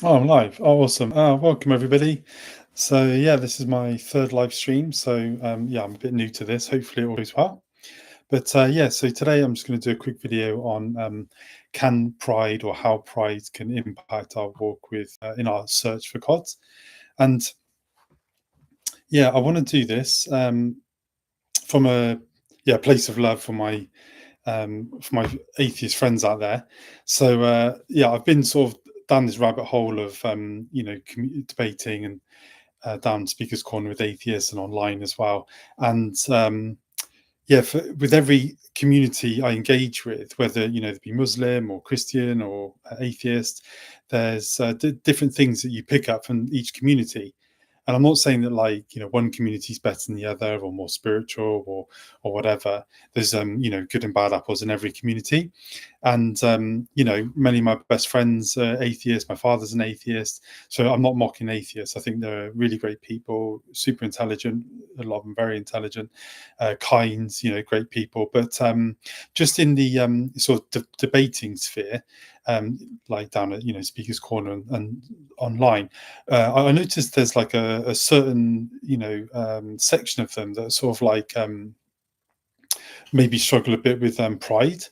Oh, I'm live. Oh, awesome. Welcome, everybody. So, yeah, this is my third live stream. So, yeah, I'm a bit new to this. Hopefully, it all goes well. But yeah, so today I'm just going to do a quick video on can pride or how pride can impact our walk with in our search for God. And yeah, I want to do this from a place of love for my atheist friends out there. So yeah, I've been sort of down this rabbit hole of debating and down Speaker's Corner with atheists and online as well. And yeah, with every community I engage with, whether they be Muslim or Christian or atheist, there's different things that you pick up from each community. And I'm not saying that one community is better than the other or more spiritual or whatever. There's good and bad apples in every community. And many of my best friends are atheists. My father's an atheist, so I'm not mocking atheists. I think they're really great people, super intelligent, a lot of them very intelligent, kind, great people. But just in the sort of debating sphere, like down at Speaker's Corner and online, I noticed there's like a certain section of them that sort of maybe struggle a bit with pride.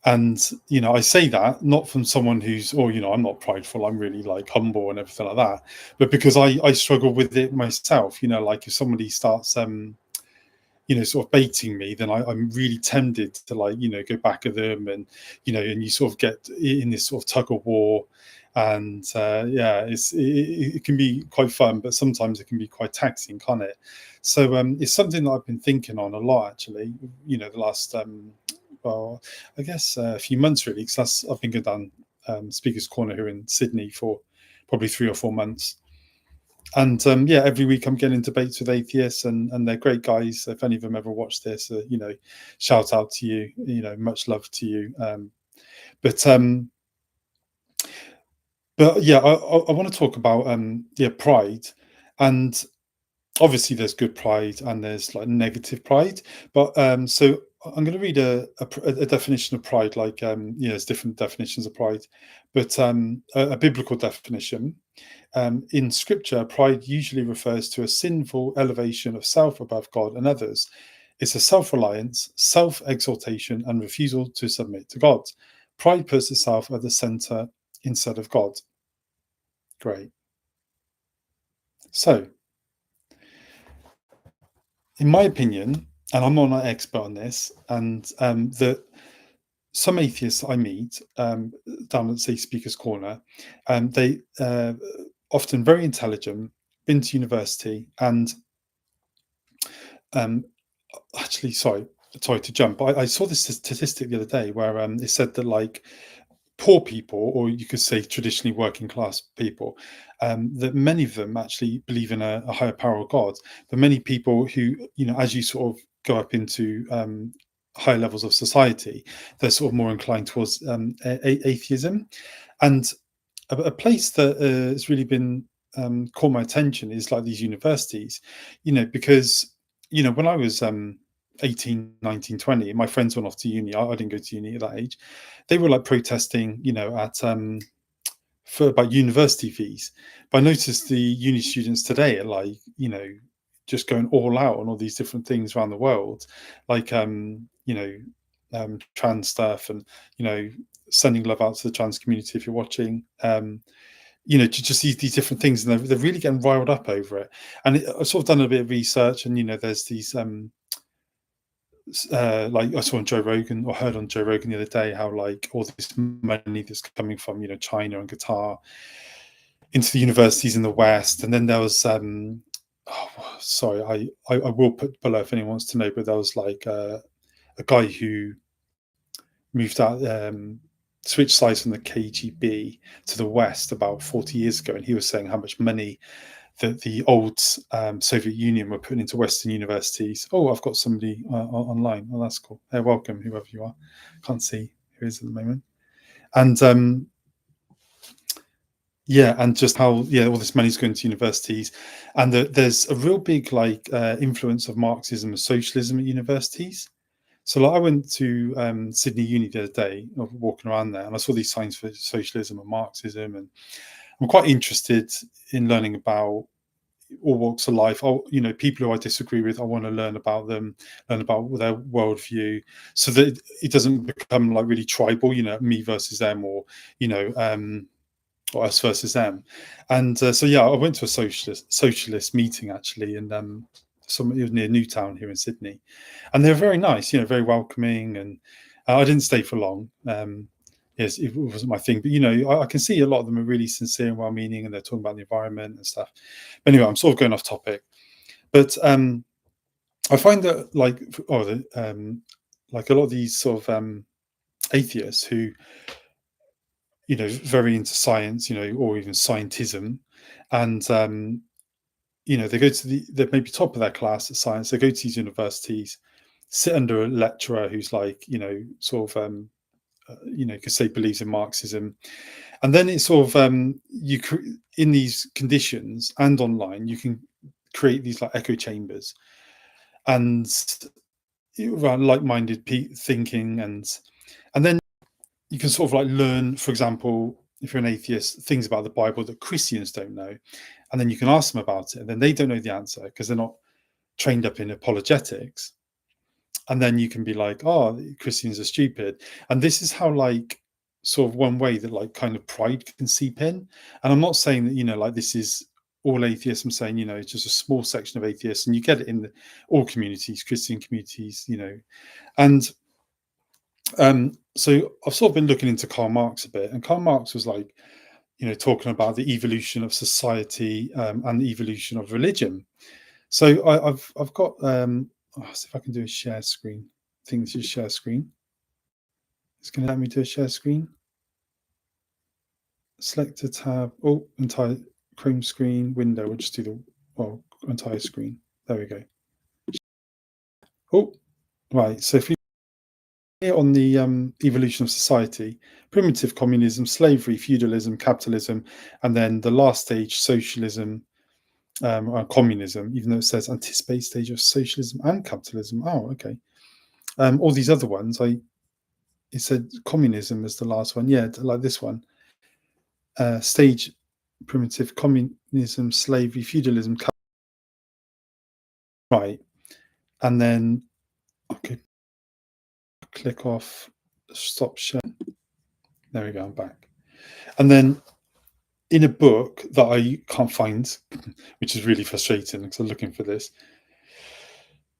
And I say that not from someone who's, I'm not prideful, I'm really like humble and everything like that, but because I struggle with it myself. Like if somebody starts sort of baiting me, then I'm really tempted to go back at them, and and you sort of get in this sort of tug of war. And yeah, it can be quite fun, but sometimes it can be quite taxing, can't it? So it's something that I've been thinking on a lot, actually. The last well, I guess a few months really, because I've been going down Speaker's Corner here in Sydney for probably 3 or 4 months. And yeah, every week I'm getting debates with atheists, and they're great guys. If any of them ever watch this, shout out to you. Much love to you. But yeah, I want to talk about pride. And obviously there's good pride and there's like negative pride. But so I'm going to read a definition of pride. Like there's different definitions of pride, but a biblical definition. In scripture, pride usually refers to a sinful elevation of self above God and others. It's a self-reliance, self-exaltation, and refusal to submit to God. Pride puts itself at the center instead of God. Great. So, in my opinion, and I'm not an expert on this, and that some atheists I meet down at, say, Speaker's Corner, they often very intelligent, been to university, and um, actually, sorry to jump. I saw this statistic the other day where it said that like poor people, or you could say traditionally working class people, that many of them actually believe in a higher power of God. But many people who, as you sort of go up into higher levels of society, they're sort of more inclined towards atheism. And a place that has really been caught my attention is like these universities, because when I was 18, 19, 20, my friends went off to uni. I didn't go to uni at that age. They were like protesting, at for about university fees. But I noticed the uni students today are like, just going all out on all these different things around the world, like trans stuff, and sending love out to the trans community if you're watching. Just these different things, and they're really getting riled up over it. And I've sort of done a bit of research, and there's these like I saw on Joe Rogan, or heard on Joe Rogan the other day, how like all this money that's coming from China and Qatar into the universities in the West. And then there was sorry, I will put below if anyone wants to know, but there was like a guy who moved out, switched sides from the KGB to the West about 40 years ago, and he was saying how much money that the old Soviet Union were putting into Western universities. Oh, I've got somebody online. Oh, that's cool. Hey, welcome, whoever you are. Can't see who is at the moment. And yeah, and just how all this money's going to universities, and there's a real big influence of Marxism and socialism at universities. So like I went to Sydney Uni the other day, walking around there, and I saw these signs for socialism and Marxism, and I'm quite interested in learning about all walks of life. People who I disagree with, I want to learn about them, learn about their worldview, so that it doesn't become like really tribal. Me versus them, or us versus them. And so yeah, I went to a socialist meeting actually, and it was near Newtown here in Sydney, and they were very nice, very welcoming, and I didn't stay for long. Yes, it wasn't my thing, but I can see a lot of them are really sincere and well-meaning, and they're talking about the environment and stuff. But anyway, I'm sort of going off topic, but I find that like a lot of these sort of atheists who very into science, or even scientism, and they go to they may be top of their class at science. They go to these universities, sit under a lecturer who's like, sort of, could say believes in Marxism, and then it's sort of in these conditions and online, you can create these like echo chambers and around like-minded thinking, and then you can sort of like learn, for example, if you're an atheist, things about the Bible that Christians don't know, and then you can ask them about it, and then they don't know the answer because they're not trained up in apologetics, and then you can be like, oh, Christians are stupid. And this is how like sort of one way that like kind of pride can seep in. And I'm not saying that like this is all atheists. I'm saying it's just a small section of atheists, and you get it in all communities, Christian communities, and so I've sort of been looking into Karl Marx a bit, and Karl Marx was like, talking about the evolution of society, and the evolution of religion. So I've got see if I can do a share screen. I think this is share screen. It's going to let me do a share screen. Select a tab. Oh, entire Chrome screen window. We'll just do the entire screen. There we go. Oh, right. So if we on the evolution of society, primitive communism, slavery, feudalism, capitalism, and then the last stage, socialism, communism, even though it says anticipate stage of socialism and capitalism. Oh, okay. All these other ones, it said communism was the last one. Yeah, like this one. Stage, primitive communism, slavery, feudalism, right. And then, okay, click off, stop share. There we go, I'm back. And then in a book that I can't find, which is really frustrating because I'm looking for this,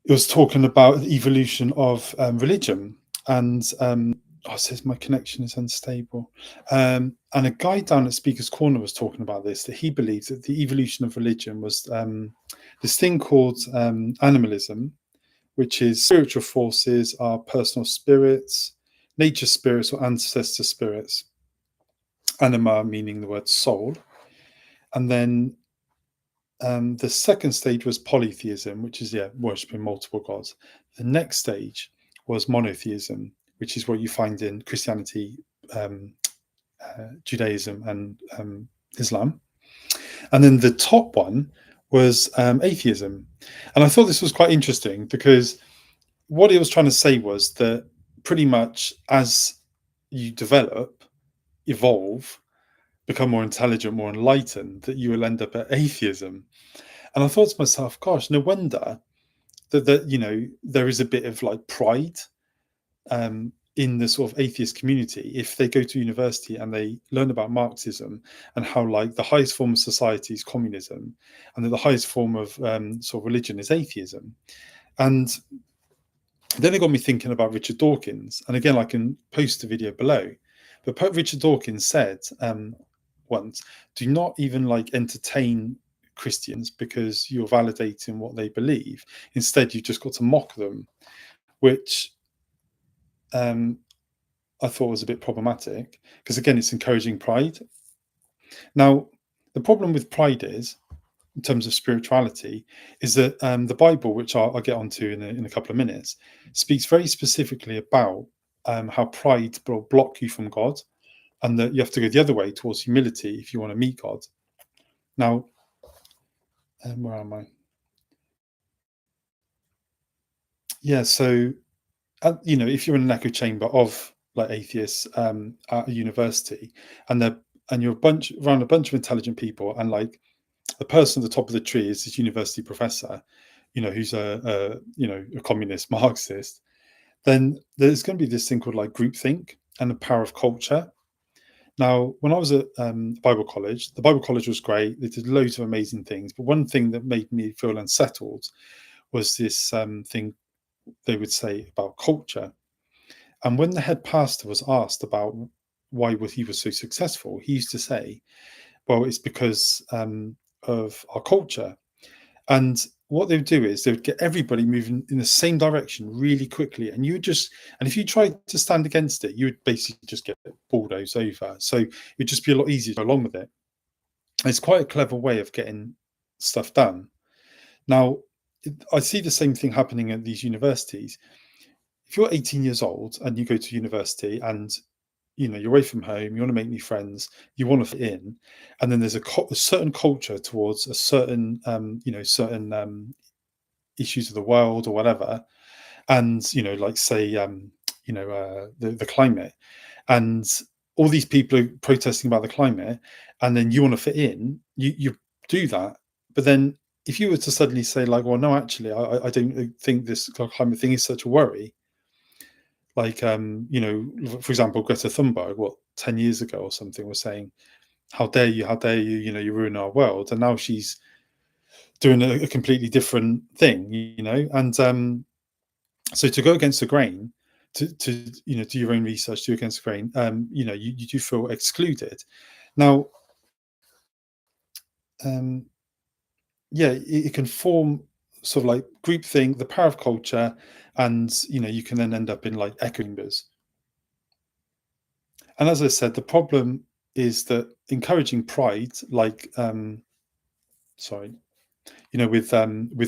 it was talking about the evolution of religion. And it says my connection is unstable. And a guy down at Speaker's Corner was talking about this, that he believes that the evolution of religion was this thing called animalism, which is spiritual forces are personal spirits, nature spirits or ancestor spirits. Anima meaning the word soul. And then the second stage was polytheism, which is worshipping multiple gods. The next stage was monotheism, which is what you find in Christianity, Judaism, and Islam. And then the top one was atheism. And I thought this was quite interesting because what he was trying to say was that pretty much as you develop, evolve, become more intelligent, more enlightened, that you will end up at atheism. And I thought to myself, gosh, no wonder that there is a bit of like pride in the sort of atheist community if they go to university and they learn about Marxism and how like the highest form of society is communism, and that the highest form of sort of religion is atheism. And then it got me thinking about Richard Dawkins. And again, I can post a video below. But Pope Richard Dawkins said once, do not even like entertain Christians because you're validating what they believe. Instead, you've just got to mock them, which I thought was a bit problematic because, again, it's encouraging pride. Now, the problem with pride is, in terms of spirituality, is that the Bible, which I'll get onto in a couple of minutes, speaks very specifically about how pride will block you from God, and that you have to go the other way towards humility if you want to meet God. Now, where am I? Yeah, so if you're in an echo chamber of like atheists at a university, and they're and you're around a bunch of intelligent people, and like the person at the top of the tree is this university professor, who's a communist Marxist, then there's going to be this thing called like groupthink and the power of culture. Now, when I was at Bible College, the Bible College was great. They did loads of amazing things. But one thing that made me feel unsettled was this thing they would say about culture. And when the head pastor was asked about why he was so successful, he used to say, well, it's because of our culture. And what they would do is they would get everybody moving in the same direction really quickly. And if you tried to stand against it, you would basically just get bulldozed over. So it'd just be a lot easier to go along with it. It's quite a clever way of getting stuff done. Now, I see the same thing happening at these universities. If you're 18 years old and you go to university and you're away from home, you want to make new friends, you want to fit in, and then there's a certain culture towards a certain certain issues of the world or whatever, and like say the climate, and all these people are protesting about the climate, and then you want to fit in, you do that. But then if you were to suddenly say like, well, no, actually, I don't think this climate thing is such a worry, like for example, Greta Thunberg, what, 10 years ago or something, was saying, how dare you, you ruin our world, and now she's doing a completely different thing, and so to go against the grain, to do your own research, do against the grain, you do feel excluded. Now, yeah, it can form sort of like groupthink, the power of culture, and you can then end up in like echo chambers. And as I said, the problem is that encouraging pride, like with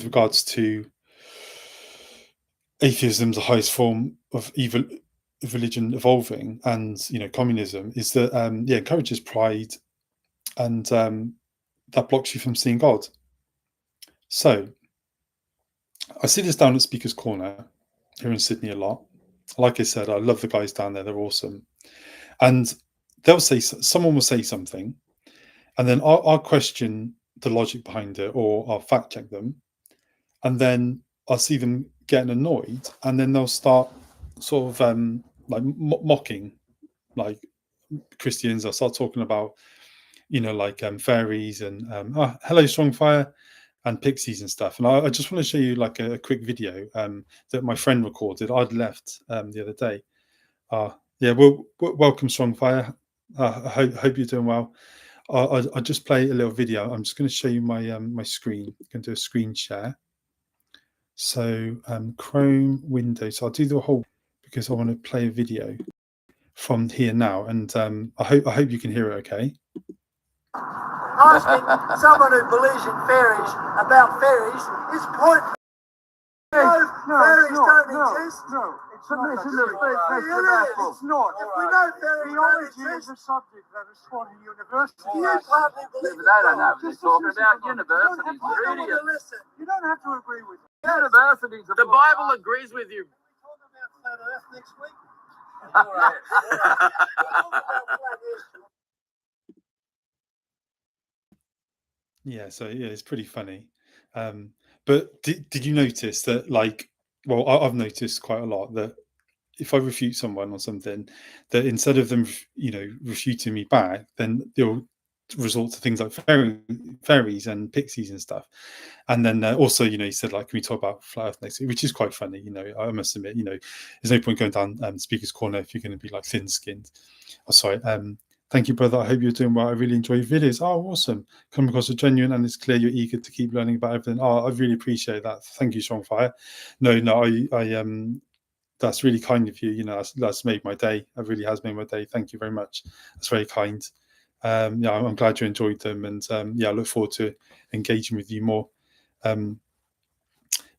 regards to atheism's the highest form of evil of religion evolving, and communism, is that encourages pride, and that blocks you from seeing God. So I see this down at Speaker's Corner here in Sydney a lot. Like I said, I love the guys down there; they're awesome. And someone will say something, and then I'll question the logic behind it, or I'll fact check them, and then I'll see them getting annoyed, and then they'll start sort of like mocking like Christians. I'll start talking about like fairies and hello Strongfire and pixies and stuff. And I just want to show you like a quick video that my friend recorded. I'd left the other day. Yeah, well, welcome Strongfire. I hope you're doing well. I just play a little video. I'm just going to show you my my screen. I'm going to do a screen share. So Chrome Windows. So I'll do the whole, because I want to play a video from here now, and I hope you can hear it. Okay. Asking someone who believes in fairies about fairies is pointless. Fairies don't exist. No, it's not. It's not. If we know fairies don't Theology is exist, a subject that is taught in university. you partly believe in They don't God. know. They're talking about universities. I You're don't want to idiots. listen. You don't have to agree with it. Universities. The Bible agrees with you. Can we talk about flat Earth next week? All right. Talk about flat Earth. Yeah, so yeah, it's pretty funny. But did you notice that, like, well, I've noticed quite a lot that if I refute someone on something, that instead of them, refuting me back, then they'll resort to things like fairies and pixies and stuff. And then also, he said, like, can we talk about flat Earth next week? Which is quite funny. I must admit, there's no point going down Speaker's Corner if you're going to be like thin-skinned. Oh, sorry. Thank you, brother. I hope you're doing well. I really enjoy your videos. Oh, awesome. Come across as genuine, and it's clear you're eager to keep learning about everything. Oh, I really appreciate that. Thank you, Strongfire. No, I that's really kind of you. That's made my day. It really has made my day. Thank you very much. That's very kind. Yeah, I'm glad you enjoyed them, and I look forward to engaging with you more.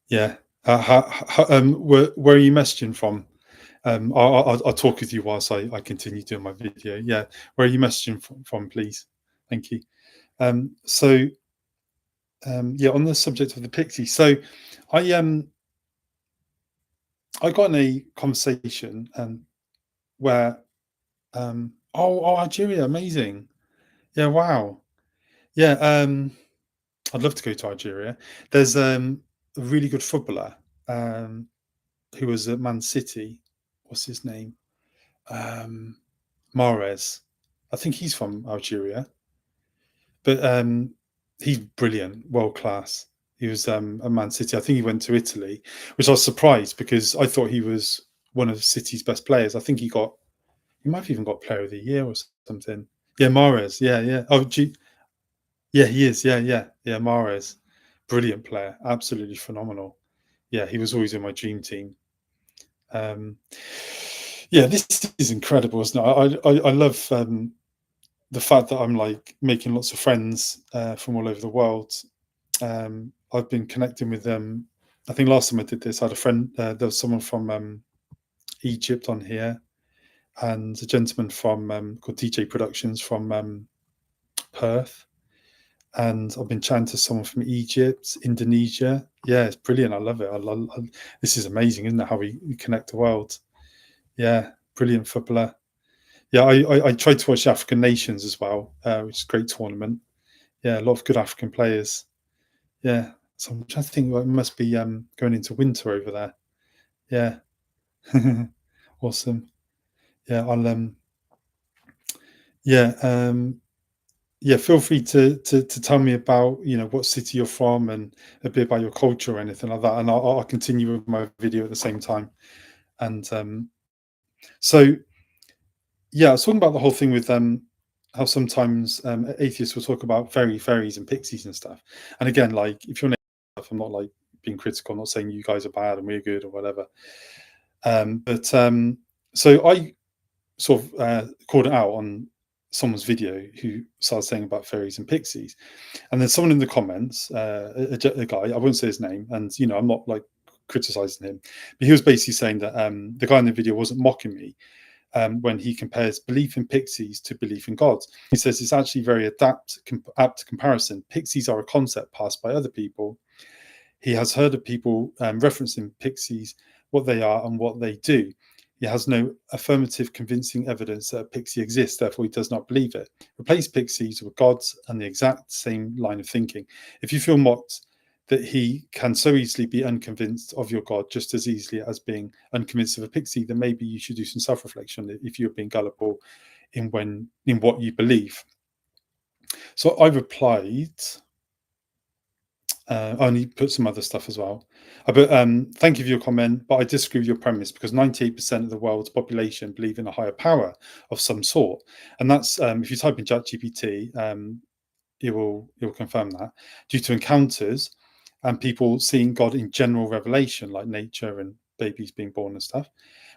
Yeah. Where are you messaging from? I'll talk with you whilst I continue doing my video. Yeah, where are you messaging from, please? Thank you. So on the subject of the pixie, so I got in a conversation where oh, Algeria, amazing. Yeah, wow. Yeah, I'd love to go to Algeria. There's a really good footballer who was at Man City. What's his name? Um, Mahrez. I think he's from Algeria, but he's brilliant, world class. He was at Man City. I think he went to Italy, which I was surprised because I thought he was one of City's best players. I think he might have even got Player of the Year or something. Yeah, Mahrez. Yeah, yeah. Oh, yeah, he is. Yeah, yeah, yeah. Mahrez, brilliant player, absolutely phenomenal. Yeah, he was always in my dream team. Yeah, this is incredible, isn't it? I love the fact that I'm like making lots of friends from all over the world. I've been connecting with them. I think last time I did this, I had a friend. There was someone from Egypt on here, and a gentleman from called DJ Productions from Perth. And I've been chatting to someone from Egypt, Indonesia. Yeah, it's brilliant. I love it. This is amazing, isn't it? How we connect the world. Yeah, brilliant footballer. Yeah, I tried to watch African Nations as well, which is a great tournament. Yeah, a lot of good African players. Yeah, so I'm trying to think. Well, it must be going into winter over there. Yeah, awesome. Yeah, I'll yeah yeah. Feel free to tell me about what city you're from and a bit about your culture or anything like that, and I'll continue with my video at the same time. And so yeah, I was talking about the whole thing with how sometimes atheists will talk about fairies and pixies and stuff. And again, like if you're an atheist, I'm not like being critical, I'm not saying you guys are bad and we're good or whatever. But so I sort of called it out on someone's video who started saying about fairies and pixies, and then someone in the comments, a guy, I won't say his name, and I'm not like criticizing him, but he was basically saying that the guy in the video wasn't mocking me when he compares belief in pixies to belief in gods. He says it's actually very apt comparison. Pixies are a concept passed by other people. He has heard of people referencing pixies, what they are and what they do. He has no affirmative, convincing evidence that a pixie exists, therefore he does not believe it. Replace pixies with gods and the exact same line of thinking. If you feel mocked that he can so easily be unconvinced of your God just as easily as being unconvinced of a pixie, then maybe you should do some self-reflection if you're being gullible in what you believe. So I replied, I only put some other stuff as well. But thank you for your comment, but I disagree with your premise because 98% of the world's population believe in a higher power of some sort, and that's if you type in ChatGPT, it will confirm that due to encounters and people seeing God in general revelation, like nature and babies being born and stuff.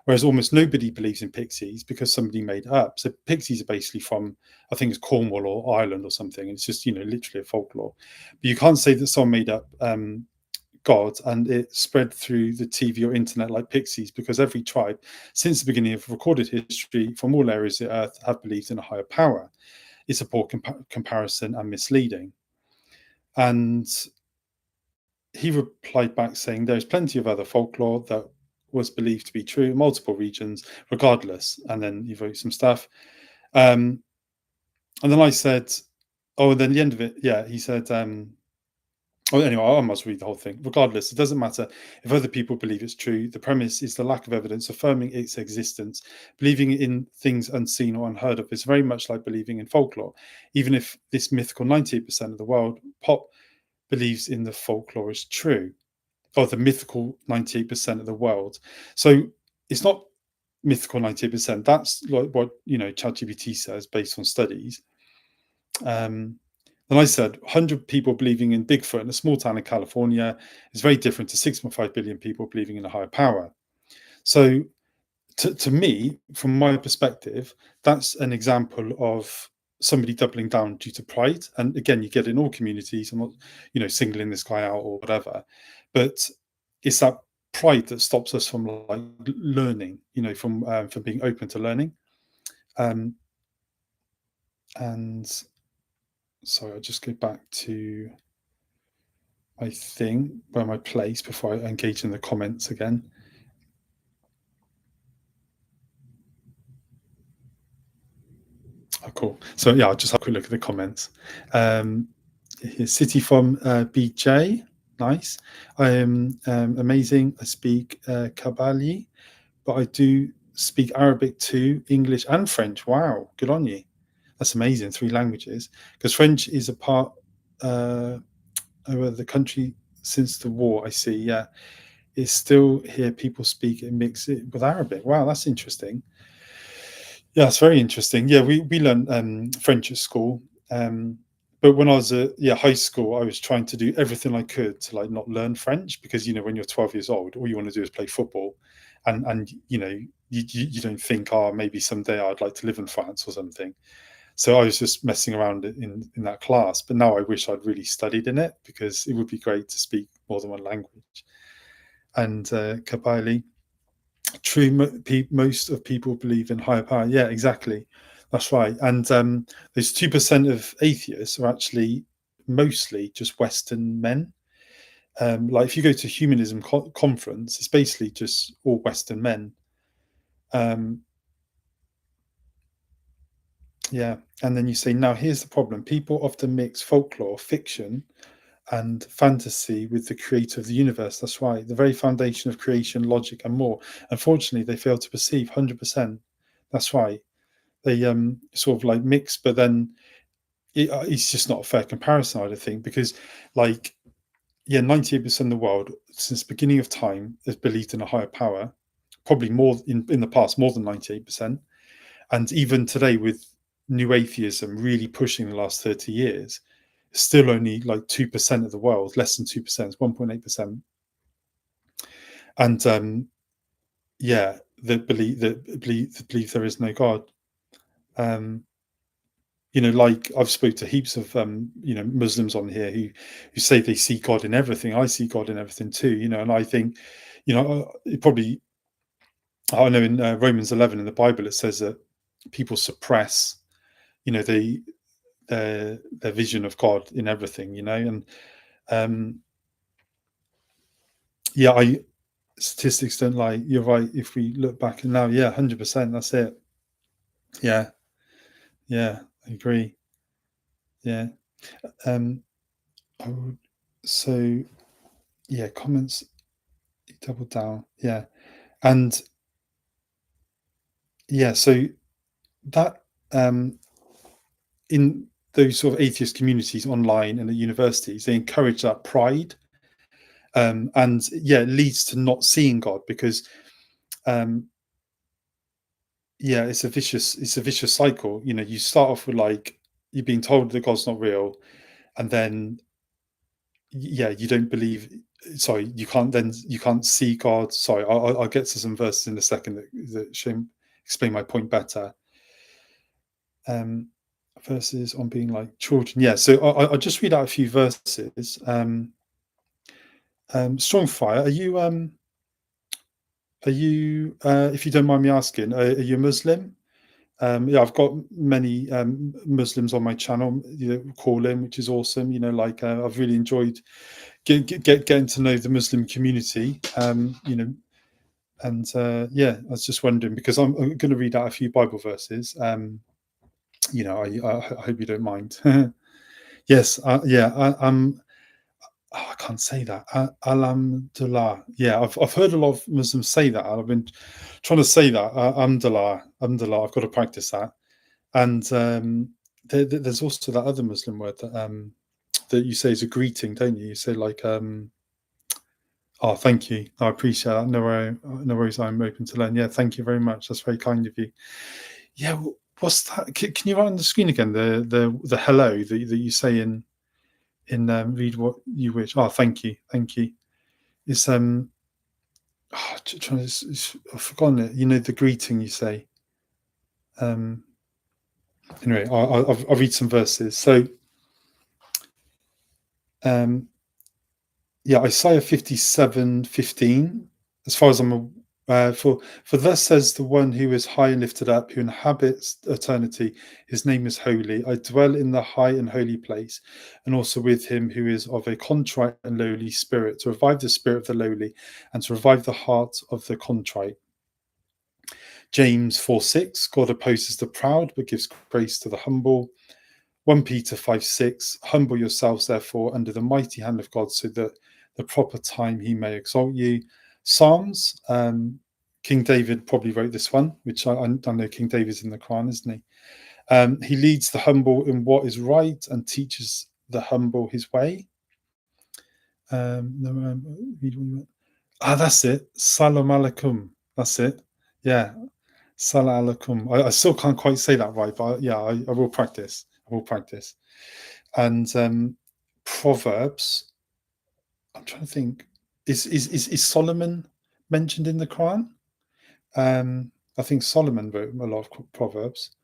Whereas almost nobody believes in pixies because somebody made it up. So pixies are basically from, I think it's Cornwall or Ireland or something. It's just, literally a folklore. But you can't say that someone made up God and it spread through the TV or internet like pixies, because every tribe since the beginning of recorded history from all areas of the earth have believed in a higher power. It's a poor comparison and misleading. And he replied back saying there is plenty of other folklore that was believed to be true in multiple regions, regardless. And then he wrote some stuff. And then I said, oh, and then the end of it, yeah, he said, oh, anyway, I must read the whole thing. Regardless, it doesn't matter if other people believe it's true. The premise is the lack of evidence affirming its existence. Believing in things unseen or unheard of is very much like believing in folklore. Even if this mythical 98% of the world pop believes in the folklore is true, or the mythical 98% of the world. So it's not mythical 98%. That's like what ChatGPT says based on studies. Then I said 100 people believing in Bigfoot in a small town in California is very different to 6.5 billion people believing in a higher power. So to me, from my perspective, that's an example of somebody doubling down due to pride. And again, you get it in all communities. I'm not, singling this guy out or whatever, but it's that pride that stops us from like learning, from being open to learning. And sorry, I'll just go back to my thing, where my place, before I engage in the comments again. Oh, cool. So yeah, I'll just have a quick look at the comments. Here's City from BJ. Nice. I am amazing. I speak Kabali, but I do speak Arabic too, English and French. Wow, good on you. That's amazing. 3 languages. Because French is a part of the country since the war. I see. Yeah, it's still here. People speak and mix it with Arabic. Wow, that's interesting. Yeah, it's very interesting. Yeah, we learned French at school. But when I was at high school, I was trying to do everything I could to like not learn French because when you're 12 years old, all you want to do is play football, and you don't think, oh, maybe someday I'd like to live in France or something. So I was just messing around in that class. But now I wish I'd really studied in it because it would be great to speak more than one language. And Kabyle. True, most of people believe in higher power. Yeah, exactly. That's right. And those 2% of atheists are actually mostly just Western men. Like if you go to humanism conference, it's basically just all Western men. Yeah. And then you say, now here's the problem. People often mix folklore, fiction, and fantasy with the creator of the universe. That's right. The very foundation of creation, logic, and more. Unfortunately, they fail to perceive 100%. That's right. They sort of like mix, but then it's just not a fair comparison, I don't think, because 98% of the world since the beginning of time has believed in a higher power, probably more in the past, more than 98%. And even today with new atheism really pushing the last 30 years, still only like 2% of the world, less than 2%, it's 1.8%. And that believe there is no God. Like I've spoke to heaps of Muslims on here who say they see God in everything. I see God in everything too, and I think, it probably, I know in Romans 11 in the Bible it says that people suppress, their vision of God in everything, and statistics don't lie. You're right. If we look back and now, 100%, that's it. Yeah, I agree. Yeah. Comments, double down. Yeah. And so that in those sort of atheist communities online and at universities, they encourage that pride. And it leads to not seeing God because it's a vicious cycle. You start off with like you're being told that God's not real, and then you don't believe. Sorry, you can't see God. Sorry, I'll get to some verses in a second that should explain my point better. Verses on being like children. Yeah, so I'll just read out a few verses. Strong Fire, are you if you don't mind me asking, are you Muslim? I've got many Muslims on my channel, call in, which is awesome. I've really enjoyed getting to know the Muslim community. And I was just wondering because I'm going to read out a few Bible verses. I hope you don't mind. Yes, I can't say that. Alhamdulillah. Yeah, I've heard a lot of Muslims say that. I've been trying to say that. Alhamdulillah. I've got to practice that. And there's also that other Muslim word that you say is a greeting, don't you? You say like, oh, thank you. I appreciate that. No worries. I'm open to learn. Yeah, thank you very much. That's very kind of you. Yeah, what's that? Can you write on the screen again the hello that you say in read what you wish. Oh, thank you. It's I've forgotten it. The greeting you say. Anyway, I'll read some verses. So, Isaiah 57:15. As far as I'm for thus says the one who is high and lifted up, who inhabits eternity. His name is holy. I dwell in the high and holy place, and also with him who is of a contrite and lowly spirit, to revive the spirit of the lowly, and to revive the heart of the contrite. James 4:6, God opposes the proud but gives grace to the humble. 1 Peter 5:6, humble yourselves therefore under the mighty hand of God, so that the proper time he may exalt you. Psalms, King David probably wrote this one, which I know King David's in the Quran, isn't he? He leads the humble in what is right and teaches the humble his way. That's it. Salam alaikum. That's it. Yeah. Salam alaikum. I still can't quite say that right, but yeah, I will practice. I will practice. And Proverbs. I'm trying to think. Is Solomon mentioned in the Quran? I think Solomon wrote a lot of Proverbs.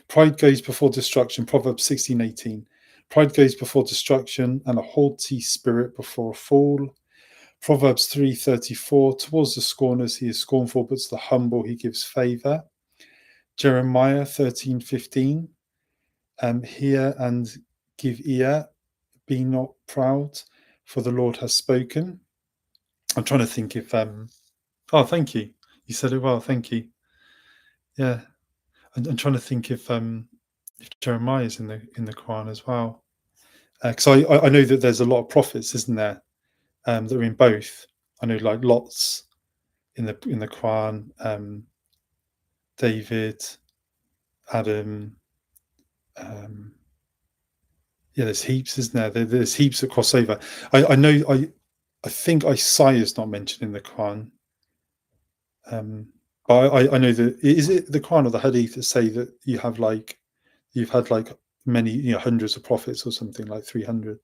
Pride goes before destruction. Proverbs 16:18. Pride goes before destruction, and a haughty spirit before a fall. Proverbs 3:34. Towards the scorners he is scornful, but to the humble he gives favor. Jeremiah 13:15. Hear and give ear. Be not proud, for the Lord has spoken. I'm trying to think if oh, thank you. You said it well. Thank you. Yeah, I'm trying to think if Jeremiah is in the Quran as well, because I know that there's a lot of prophets, isn't there, that are in both. I know like lots in the Quran, David, Adam. Yeah, there's heaps, isn't there? There's heaps that cross over. I know. I think Isaiah is not mentioned in the Quran. But I know that, is it the Quran or the Hadith that say that you've had like many, hundreds of prophets or something, like 300.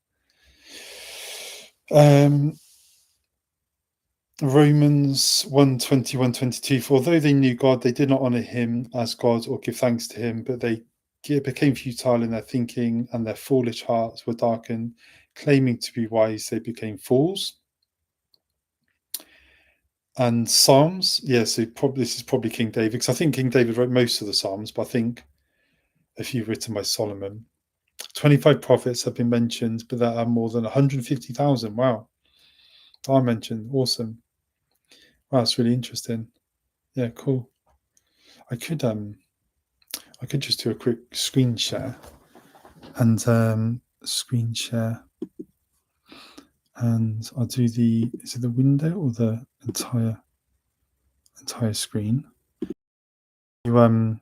Romans 1:21-22. For although they knew God, they did not honor him as God or give thanks to him, but they became futile in their thinking, and their foolish hearts were darkened. Claiming to be wise, they became fools. And Psalms, so this is probably King David, because I think King David wrote most of the Psalms, but I think a few written by Solomon. 25 prophets have been mentioned, but there are more than 150,000. Wow. I mentioned. Awesome. Wow, that's really interesting. Yeah, cool. I could just do a quick screen share and screen share, and I'll do is it the window or the entire screen? You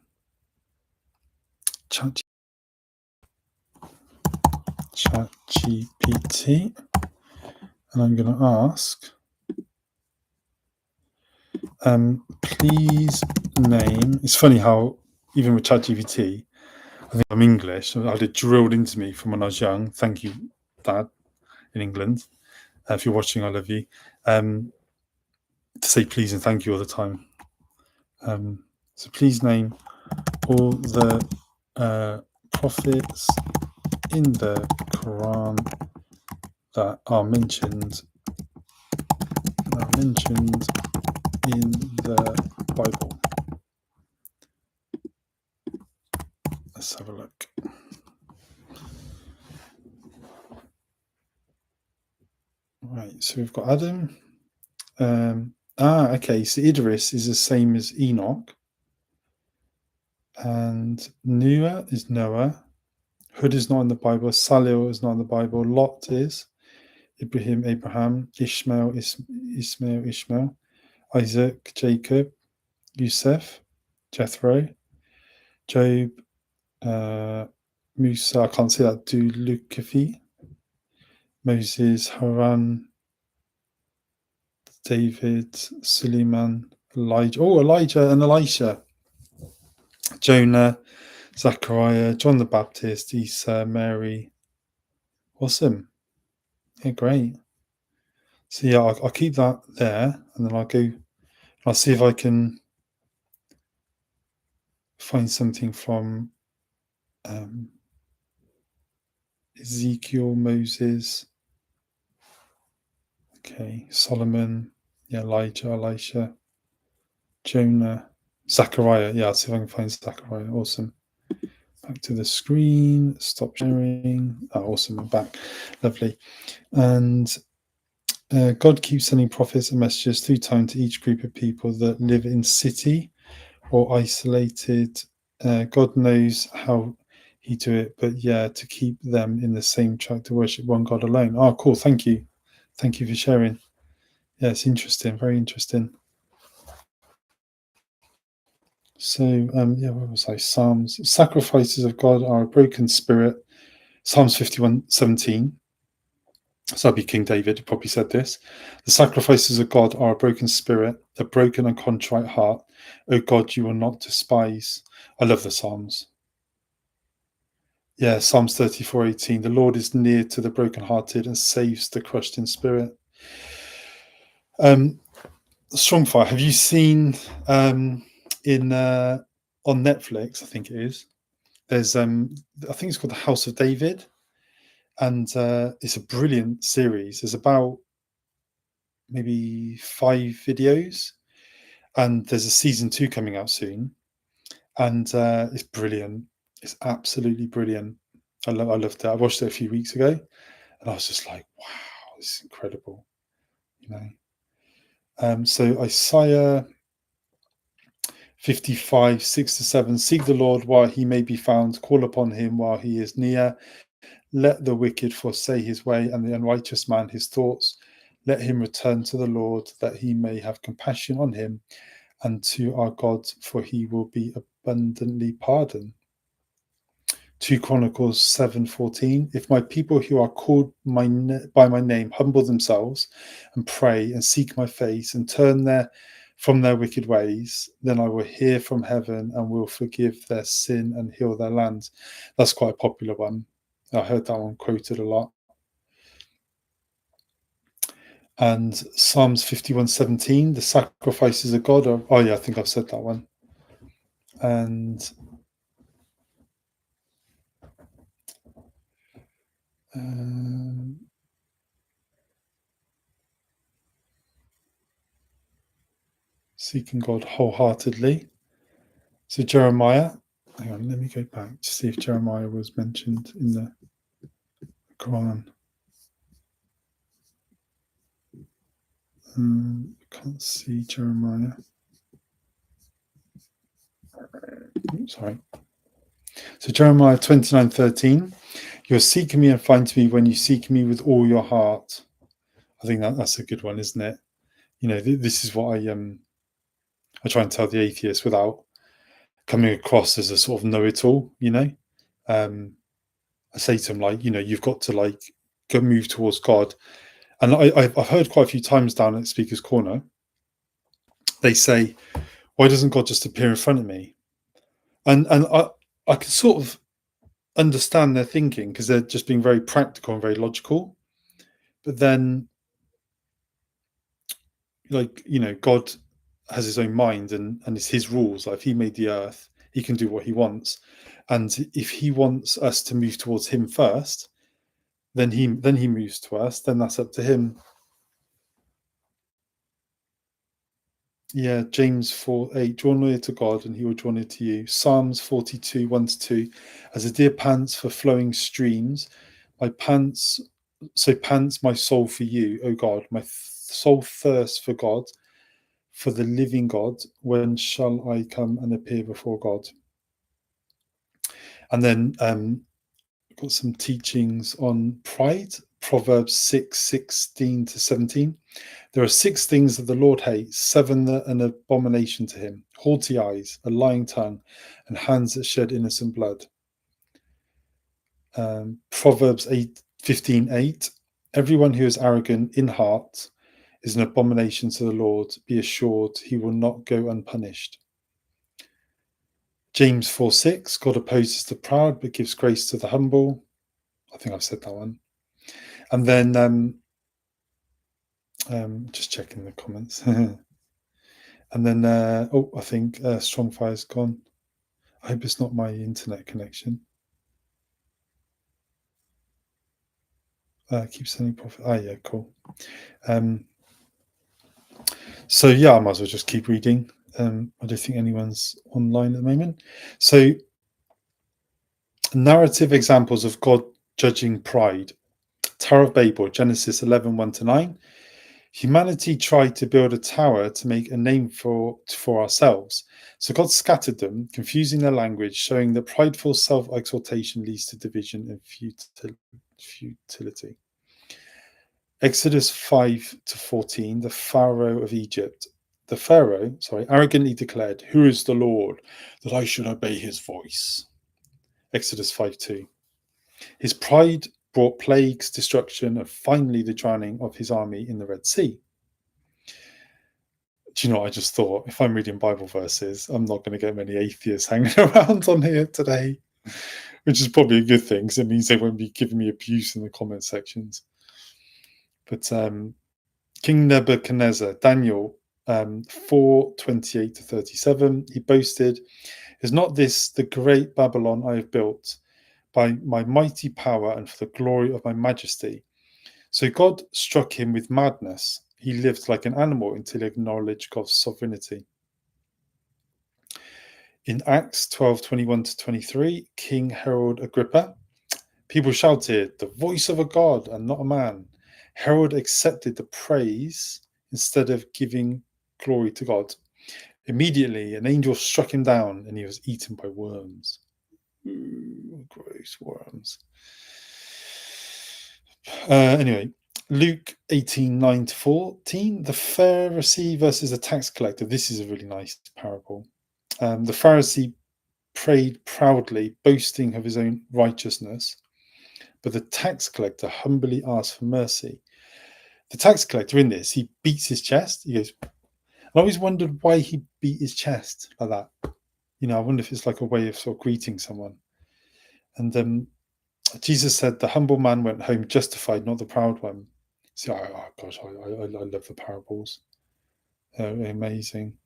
ChatGPT, and I'm going to ask, please name. It's funny how even with ChatGPT, I think I'm English. I had it drilled into me from when I was young. Thank you, Dad, in England. If you're watching, I love you. To say please and thank you all the time. So please name all the prophets in the Quran that are mentioned in the Bible. Let's have a look. Right, so we've got Adam. Okay, so Idris is the same as Enoch. And Noah is Noah. Hud is not in the Bible. Salil is not in the Bible. Lot is. Abraham. Ishmael, Ishmael. Isaac, Jacob. Yusuf, Jethro. Job, Musa, I can't say that, Dulukafi. Moses, Haran, David, Suleiman, Elijah and Elisha. Jonah, Zachariah, John the Baptist, Isa, Mary. Awesome. Yeah, great. So yeah, I'll keep that there, and then I'll see if I can find something from Ezekiel, Moses. Okay, Solomon, Elijah, Elisha, Jonah, Zachariah. Yeah, I'll see if I can find Zachariah. Awesome. Back to the screen. Stop sharing. Awesome. I'm back. Lovely. And God keeps sending prophets and messengers through time to each group of people that live in city or isolated. God knows how he do it, but yeah, to keep them in the same track to worship one God alone. Oh, cool. Thank you for sharing. Yeah, it's interesting, very interesting. So yeah, where was I? Psalms. Sacrifices of God are a broken spirit. Psalms 51:17. So that'd be King David who probably said this. The sacrifices of God are a broken spirit, a broken and contrite heart. O God, you will not despise. I love the Psalms. Yeah, Psalms 34:18. The Lord is near to the brokenhearted and saves the crushed in spirit. Strongfire. Have you seen in on Netflix? I think it is. There's I think it's called The House of David, and it's a brilliant series. There's about maybe 5 videos, and there's a season 2 coming out soon, and it's brilliant. It's absolutely brilliant. I loved it. I watched it a few weeks ago, and I was just like, wow, this is incredible, you know. So Isaiah 55:6-7. Seek the Lord while he may be found, call upon him while he is near. Let the wicked forsake his way, and the unrighteous man his thoughts. Let him return to the Lord, that he may have compassion on him, and to our God, for he will be abundantly pardoned. 2 Chronicles 7:14. If my people who are called by my name humble themselves and pray and seek my face and turn from their wicked ways, then I will hear from heaven and will forgive their sin and heal their land. That's quite a popular one. I heard that one quoted a lot. And Psalms 51:17, the sacrifices of God are, oh yeah, I think I've said that one. And seeking God wholeheartedly. So Jeremiah, hang on, let me go back to see if Jeremiah was mentioned in the Quran. Can't see Jeremiah. Sorry. So Jeremiah 29:13, you're seeking me and find me when you seek me with all your heart. I think that's a good one, isn't it? You know, this is what I try and tell the atheists without coming across as a sort of know-it-all, you know. I say to them, like, you know, you've got to like go move towards God. And I've heard quite a few times down at Speaker's Corner, they say, why doesn't God just appear in front of me? And I can sort of understand their thinking, because they're just being very practical and very logical. But then, like, you know, God has his own mind, and it's his rules. Like, if he made the earth, he can do what he wants. And if he wants us to move towards him first, then he moves to us. Then that's up to him. Yeah, James 4:8. Draw near to God, and he will draw near to you. Psalms 42:1-2. As a deer pants for flowing streams, pants my soul for you, O God. My soul thirsts for God, for the living God. When shall I come and appear before God? And then got some teachings on pride. Proverbs 6:16-17. There are 6 things that the Lord hates, 7 that are an abomination to him: haughty eyes, a lying tongue, and hands that shed innocent blood. Proverbs 15:8. Everyone who is arrogant in heart is an abomination to the Lord. Be assured he will not go unpunished. James 4:6. God opposes the proud but gives grace to the humble. I think I've said that one. And then just checking the comments. And then I think Strongfire's gone. I hope it's not my internet connection. Keep sending profit. Yeah, cool. So yeah, I might as well just keep reading. I don't think anyone's online at the moment. So, narrative examples of God judging pride. Tower of Babel, Genesis 11:1-9. Humanity tried to build a tower to make a name for ourselves. So God scattered them, confusing their language, showing that prideful self-exaltation leads to division and futility. Exodus 5-14, the Pharaoh of Egypt. The Pharaoh, arrogantly declared, "Who is the Lord, that I should obey his voice?" Exodus 5:2. His pride brought plagues, destruction, and finally the drowning of his army in the Red Sea. Do you know what I just thought? If I'm reading Bible verses, I'm not going to get many atheists hanging around on here today, which is probably a good thing because it means they won't be giving me abuse in the comment sections. But King Nebuchadnezzar, Daniel 4:28-37, he boasted, "Is not this the great Babylon I have built by my mighty power and for the glory of my majesty?" So God struck him with madness. He lived like an animal until he acknowledged God's sovereignty. In Acts 12:21-23, King Herod Agrippa, people shouted, "The voice of a god and not a man." Herod accepted the praise instead of giving glory to God. Immediately, an angel struck him down and he was eaten by worms. Ooh, gross worms. Anyway, Luke 18:9-14, the Pharisee versus the tax collector. This is a really nice parable. The Pharisee prayed proudly, boasting of his own righteousness, but the tax collector humbly asked for mercy. The tax collector in this, he beats his chest. He goes, I always wondered why he beat his chest like that. You know, I wonder if it's like a way of sort of greeting someone. And Jesus said, the humble man went home justified, not the proud one. See, oh gosh, I love the parables. They're amazing.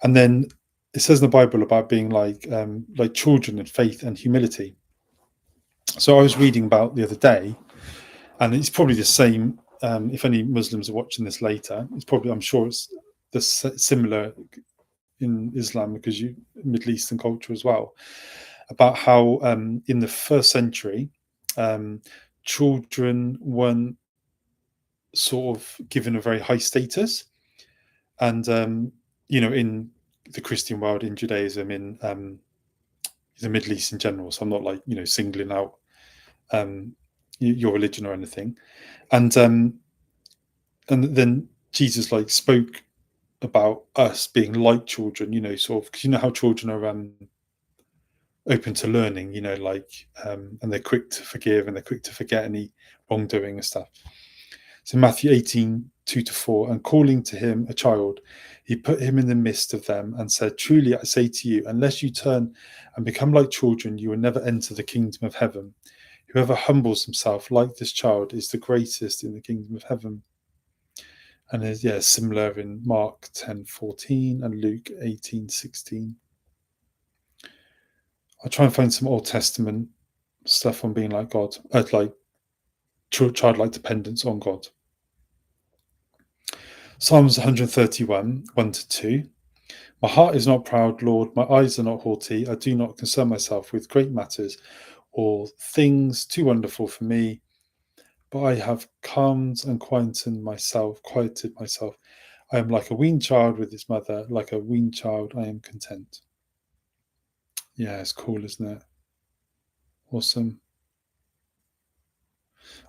And then it says in the Bible about being like children in faith and humility. So I was reading about the other day, and it's probably the same. If any Muslims are watching this later, it's probably, I'm sure it's similar in Islam, because Middle Eastern culture as well, about how in the first century, children weren't sort of given a very high status, and you know, in the Christian world, in Judaism, in the Middle East in general. So I'm not like, you know, singling out your religion or anything. And then Jesus like spoke about us being like children, you know, sort of, because you know how children are open to learning, you know, like and they're quick to forgive and they're quick to forget any wrongdoing and stuff. So Matthew 18:2-4, and calling to him a child, he put him in the midst of them and said, "Truly I say to you, unless you turn and become like children, you will never enter the kingdom of heaven. Whoever humbles himself like this child is the greatest in the kingdom of heaven." And it's similar in Mark 10:14 and Luke 18:16. I'll try and find some Old Testament stuff on being like God, like childlike dependence on God. Psalms 131, 1-2. My heart is not proud, Lord. My eyes are not haughty. I do not concern myself with great matters or things too wonderful for me. But I have calmed and quieted myself. I am like a weaned child with its mother. Like a weaned child, I am content. Yeah, it's cool, isn't it? Awesome.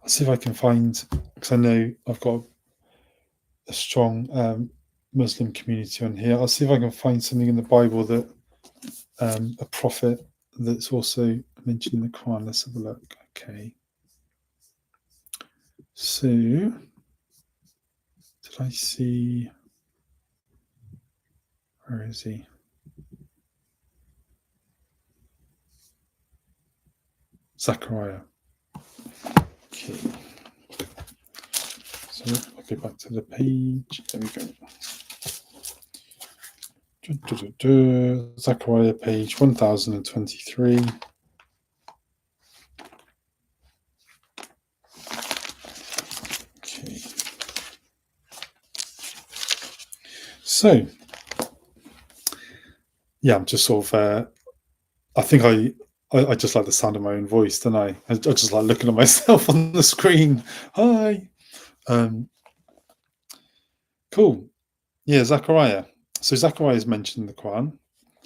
I'll see if I can find, because I know I've got a strong Muslim community on here. I'll see if I can find something in the Bible that a prophet that's also mentioned in the Quran. Let's have a look. Okay. So, did I see? Where is he? Zechariah. Okay. So I'll go back to the page. There we go. Zechariah page 1023. Okay. So, yeah, I'm just sort of, I think I just like the sound of my own voice, don't I? I just like looking at myself on the screen. Hi. Cool. Yeah, Zechariah. So Zechariah is mentioned in the Quran,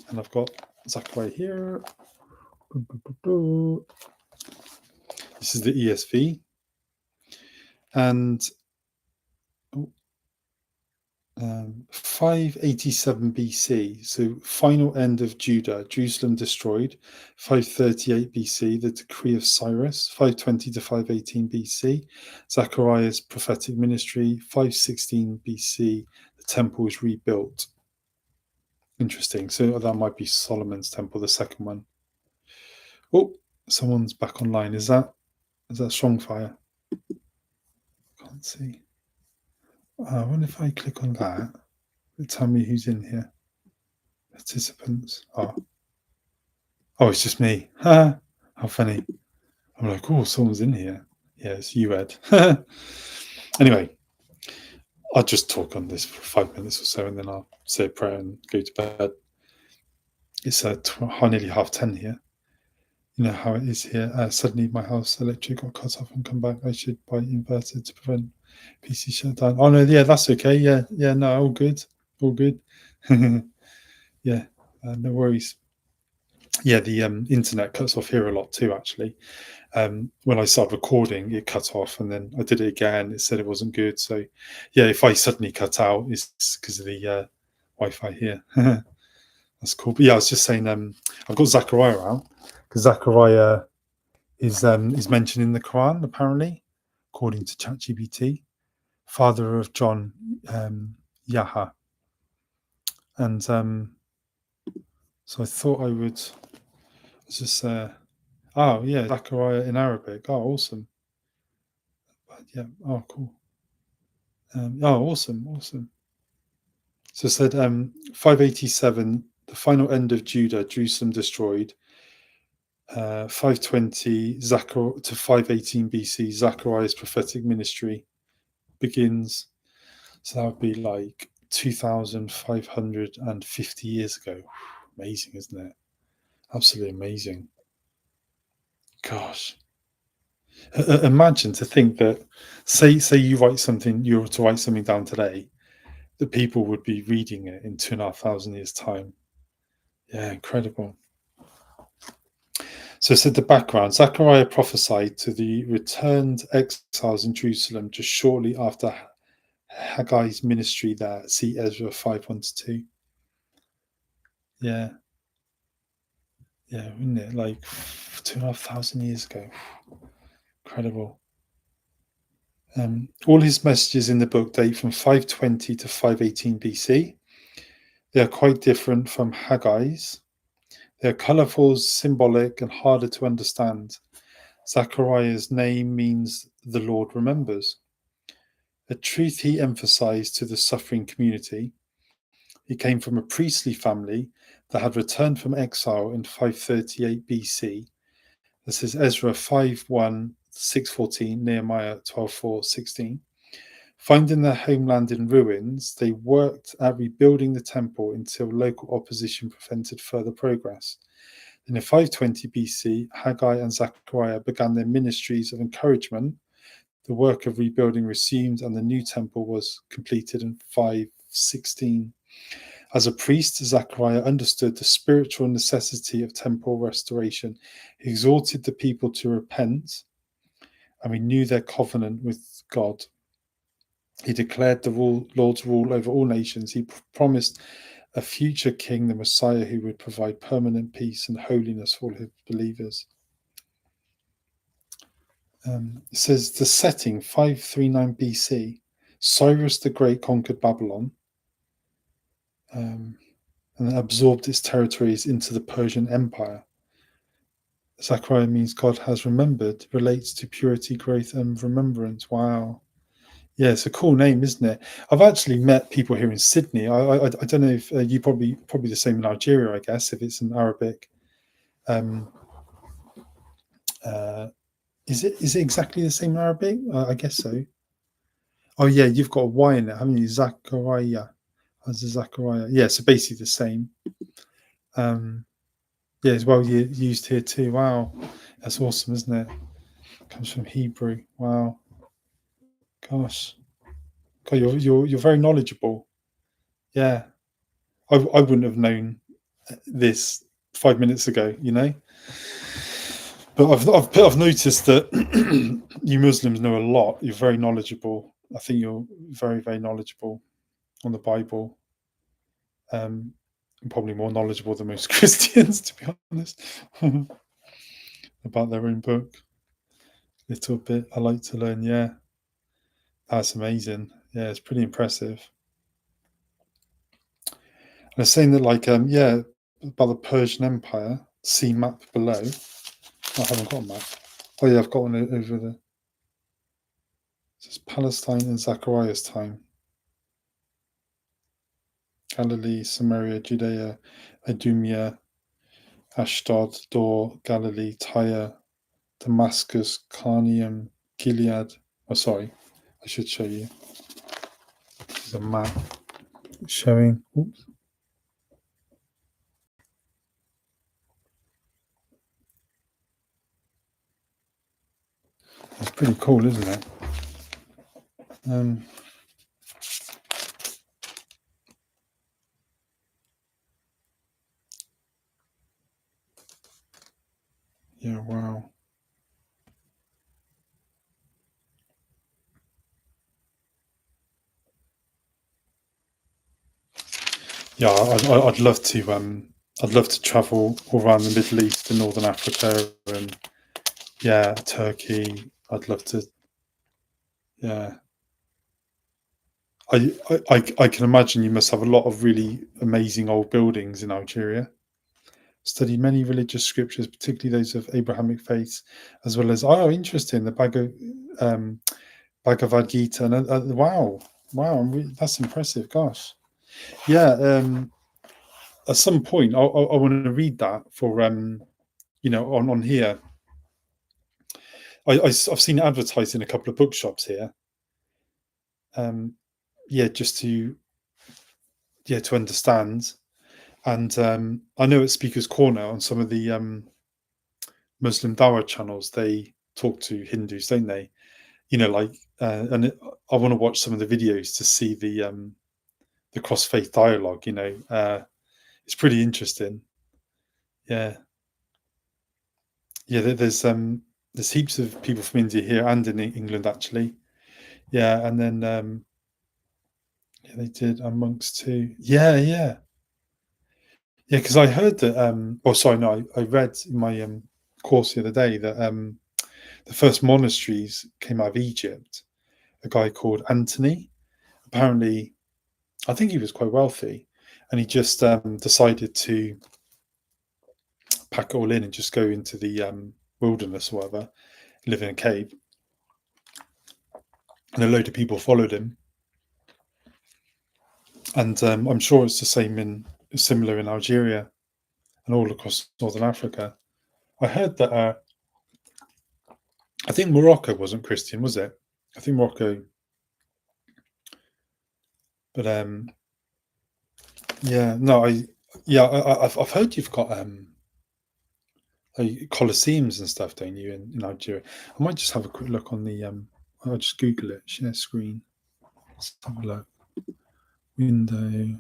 and I've got Zechariah here. This is the ESV, and 587 BC, so final end of Judah, Jerusalem destroyed. 538 BC, the decree of Cyrus. 520 to 518 BC, Zechariah's prophetic ministry. 516 BC, the temple is rebuilt. Interesting. So that might be Solomon's temple, the second one. Oh, someone's back online. Is that Strongfire? Can't see. I wonder if I click on that, it'll tell me who's in here. Participants. Oh, it's just me. How funny. I'm like, oh, someone's in here. Yeah, it's you, Ed. Anyway, I'll just talk on this for 5 minutes or so, and then I'll say a prayer and go to bed. It's nearly 10:30 here. You know how it is here. Suddenly my house electric got cut off and come back. I should buy inverter to prevent PC shutdown. Oh no, yeah, that's okay. Yeah, no, all good. Yeah, no worries. Yeah, the internet cuts off here a lot too, actually. When I started recording, it cut off, and then I did it again. It said it wasn't good. So, yeah, if I suddenly cut out, it's because of the Wi-Fi here. That's cool. But yeah, I was just saying, I've got Zechariah out because Zechariah is mentioned in the Quran, apparently, according to ChatGPT, father of John Yahya. And so I thought I would just Zechariah in Arabic. Oh, awesome. But yeah, oh, cool. Awesome. So it said 587, the final end of Judah, Jerusalem destroyed. 520 to 518 BC, Zechariah's prophetic ministry begins. So that would be like 2,550 years ago. Amazing, isn't it? Absolutely amazing. Gosh. Imagine to think that, say you were to write something down today, that people would be reading it in 2,500 years' time. Yeah, incredible. So it said the background. Zechariah prophesied to the returned exiles in Jerusalem just shortly after Haggai's ministry there. See Ezra 5:1-2. Yeah, wouldn't it? Like 2,500 years ago. Incredible. All his messages in the book date from 520 to 518 BC. They are quite different from Haggai's. They are colourful, symbolic, and harder to understand. Zechariah's name means the Lord remembers. A truth he emphasized to the suffering community. He came from a priestly family that had returned from exile in 538 BC. This is Ezra 5:1, 6:14, Nehemiah 12:4, 16. Finding their homeland in ruins, they worked at rebuilding the temple until local opposition prevented further progress. And in 520 BC, Haggai and Zechariah began their ministries of encouragement. The work of rebuilding resumed, and the new temple was completed in 516. As a priest, Zechariah understood the spiritual necessity of temple restoration. He exhorted the people to repent and renew their covenant with God. He declared the Lord's rule over all nations. He promised a future king, the Messiah, who would provide permanent peace and holiness for all his believers. It says the setting, 539 BC, Cyrus the Great conquered Babylon and absorbed its territories into the Persian Empire. Zechariah means God has remembered, relates to purity, growth, and remembrance. Wow. Yeah, it's a cool name, isn't it? I've actually met people here in Sydney. I don't know if you probably the same in Algeria, I guess, if it's an Arabic. Is it exactly the same in Arabic? I guess so. Oh yeah, you've got a Y in it, haven't you? Zachariah. As a Zachariah. Yeah, so basically the same. Yeah, as well used here too. Wow. That's awesome, isn't it? Comes from Hebrew. Wow. Gosh. God, you're very knowledgeable. Yeah, I wouldn't have known this 5 minutes ago, you know. But I've noticed that you Muslims know a lot. You're very knowledgeable. I think you're very, very knowledgeable on the Bible. And probably more knowledgeable than most Christians, to be honest, about their own book. Little bit. I like to learn. Yeah, that's amazing. Yeah, it's pretty impressive. And it's saying that, like, yeah, about the Persian Empire. See map below. I haven't got a map. Oh yeah, I've got one over there. It says Palestine in Zachariah's time. Galilee, Samaria, Judea, Idumea, Ashdod, Dor, Galilee, Tyre, Damascus, Carnium, Gilead. Oh, sorry, I should show you. This is a map showing. Oops. It's pretty cool, isn't it? Yeah, wow. Yeah, I'd love to. I'd love to travel all around the Middle East and Northern Africa, and yeah, Turkey. I'd love to. Yeah, I can imagine you must have a lot of really amazing old buildings in Algeria. Studied many religious scriptures, particularly those of Abrahamic faiths, as well as interesting, the Bhagavad Gita. And wow, that's impressive. Gosh, yeah. At some point, I want to read that for on here. I've seen it advertised in a couple of bookshops here. Yeah, just to understand. And I know at Speaker's Corner on some of the Muslim Dawah channels, they talk to Hindus, don't they? You know, like, I want to watch some of the videos to see the cross faith dialogue. You know, it's pretty interesting. Yeah, yeah. There's heaps of people from India here and in England actually. Yeah, and then yeah, they did amongst two. Yeah, yeah. Yeah, because I heard that. Oh, sorry, no, I read in my course the other day that the first monasteries came out of Egypt. A guy called Anthony. Apparently, I think he was quite wealthy, and he just decided to pack it all in and just go into the wilderness or whatever, live in a cave. And a load of people followed him, and I'm sure it's the similar in Algeria and all across Northern Africa. I heard that. I think Morocco wasn't Christian, was it? I think Morocco, but yeah, no, I've heard you've got Colosseums and stuff, don't you, in Algeria? I might just have a quick look on the I'll just Google it. Share screen. Let's have a look. Window,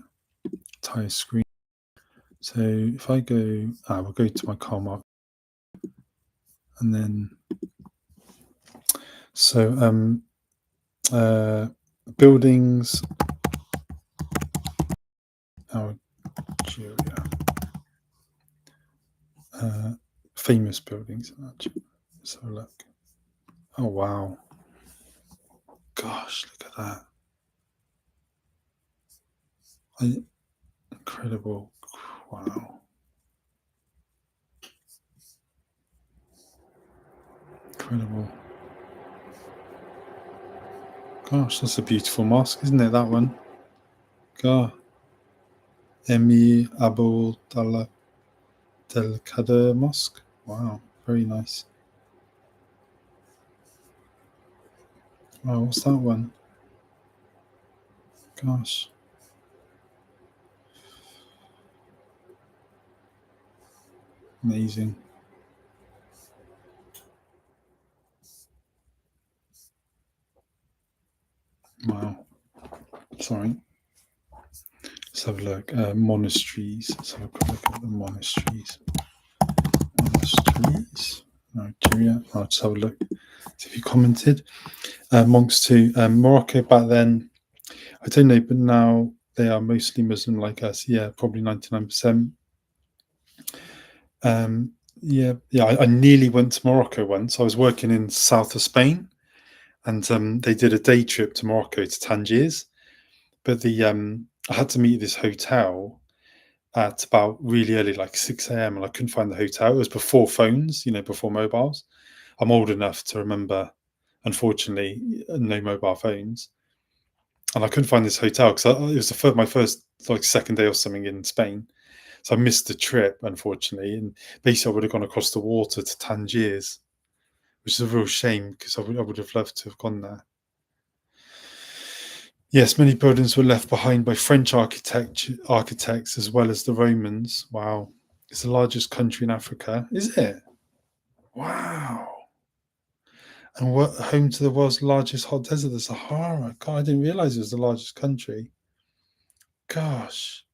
entire screen. So if I go, we'll go to my car mark, and then so buildings, Algeria. Famous buildings in Algeria. Let's have a look. Oh wow! Gosh, look at that! Incredible! Wow! Incredible! Gosh, that's a beautiful mosque, isn't it? That one. God. Emir Abul Del Kader Mosque. Wow, very nice. Wow, what's that one? Gosh. Amazing. Wow. Sorry. Let's have a look. Monasteries. Let's have a quick look at the monasteries. Monasteries. Nigeria. I'll just have a look. See if you commented. Monks too. Morocco back then, I don't know, but now they are mostly Muslim like us. Yeah, probably 99%. I nearly went to Morocco once. I was working in south of Spain, and they did a day trip to Morocco to Tangiers. But I had to meet this hotel at about really early, like 6 a.m., and I couldn't find the hotel. It was before phones, before mobiles. I'm old enough to remember, unfortunately, no mobile phones. And I couldn't find this hotel because it was my first, like, second day or something in Spain. So I missed the trip, unfortunately. And basically, I would have gone across the water to Tangiers, which is a real shame because I would have loved to have gone there. Yes, many buildings were left behind by French architects as well as the Romans. Wow. It's the largest country in Africa. Is it? Wow. And home to the world's largest hot desert, the Sahara. God, I didn't realize it was the largest country. Gosh.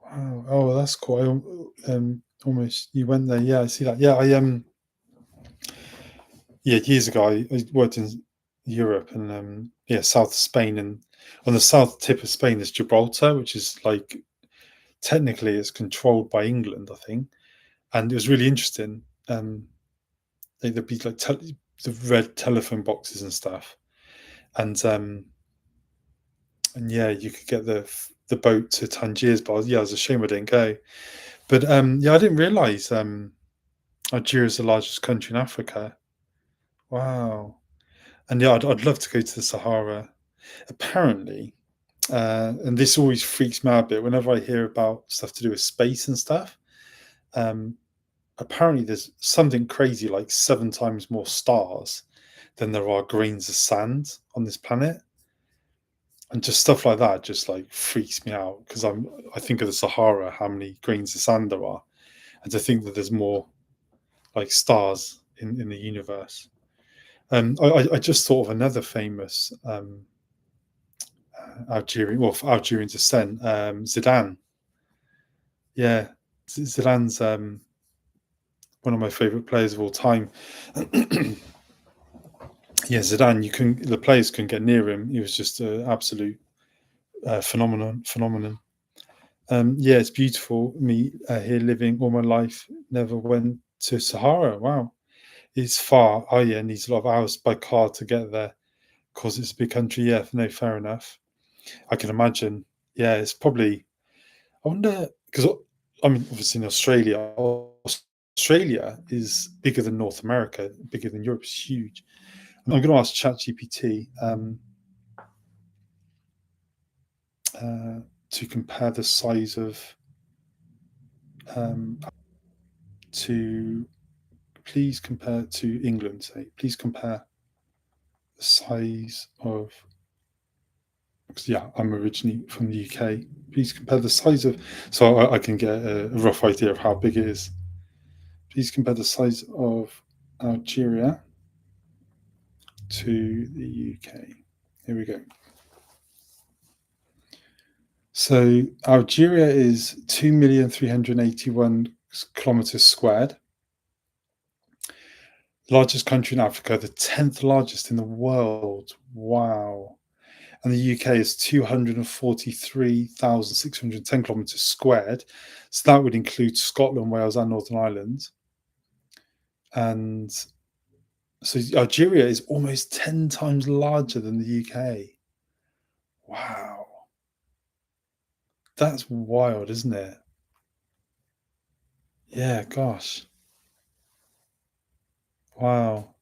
Wow. Oh, that's cool. Almost you went there. Yeah, I see that. Yeah, years ago I worked in Europe and south of Spain, and on the south tip of Spain is Gibraltar, which is like technically it's controlled by England, I think. And it was really interesting. There'd be like the red telephone boxes and stuff, and yeah, you could get the boat to Tangiers, but it was a shame I didn't go. But I didn't realize Algeria is the largest country in Africa. Wow. And yeah, I'd love to go to the Sahara. Apparently, and this always freaks me out a bit whenever I hear about stuff to do with space and stuff. Apparently, there's something crazy like 7 times more stars than there are grains of sand on this planet. And just stuff like that just like freaks me out because I think of the Sahara, how many grains of sand there are, and to think that there's more like stars in the universe. I just thought of another famous Algerian descent, Zidane. Yeah, Zidane's one of my favorite players of all time. Yeah, Zidane. The players couldn't get near him. He was just an absolute phenomenon. Yeah, it's beautiful. Me here living all my life, never went to Sahara. Wow, it's far. Oh yeah, needs a lot of hours by car to get there because it's a big country. Yeah, no, fair enough. I can imagine. Yeah, it's probably. I wonder because obviously in Australia. Australia is bigger than North America, bigger than Europe. It's huge. I'm going to ask ChatGPT to compare the size of please compare to England. Say, please compare the size of. Yeah, I'm originally from the UK. Please compare the size of, so I can get a rough idea of how big it is. Please compare the size of Algeria to the UK. Here we go. So Algeria is 2,381 kilometers squared. Largest country in Africa, the 10th largest in the world. Wow. And the UK is 243,610 kilometers squared. So that would include Scotland, Wales, and Northern Ireland. And so Algeria is almost 10 times larger than the UK. Wow. That's wild, isn't it? Yeah, gosh. Wow.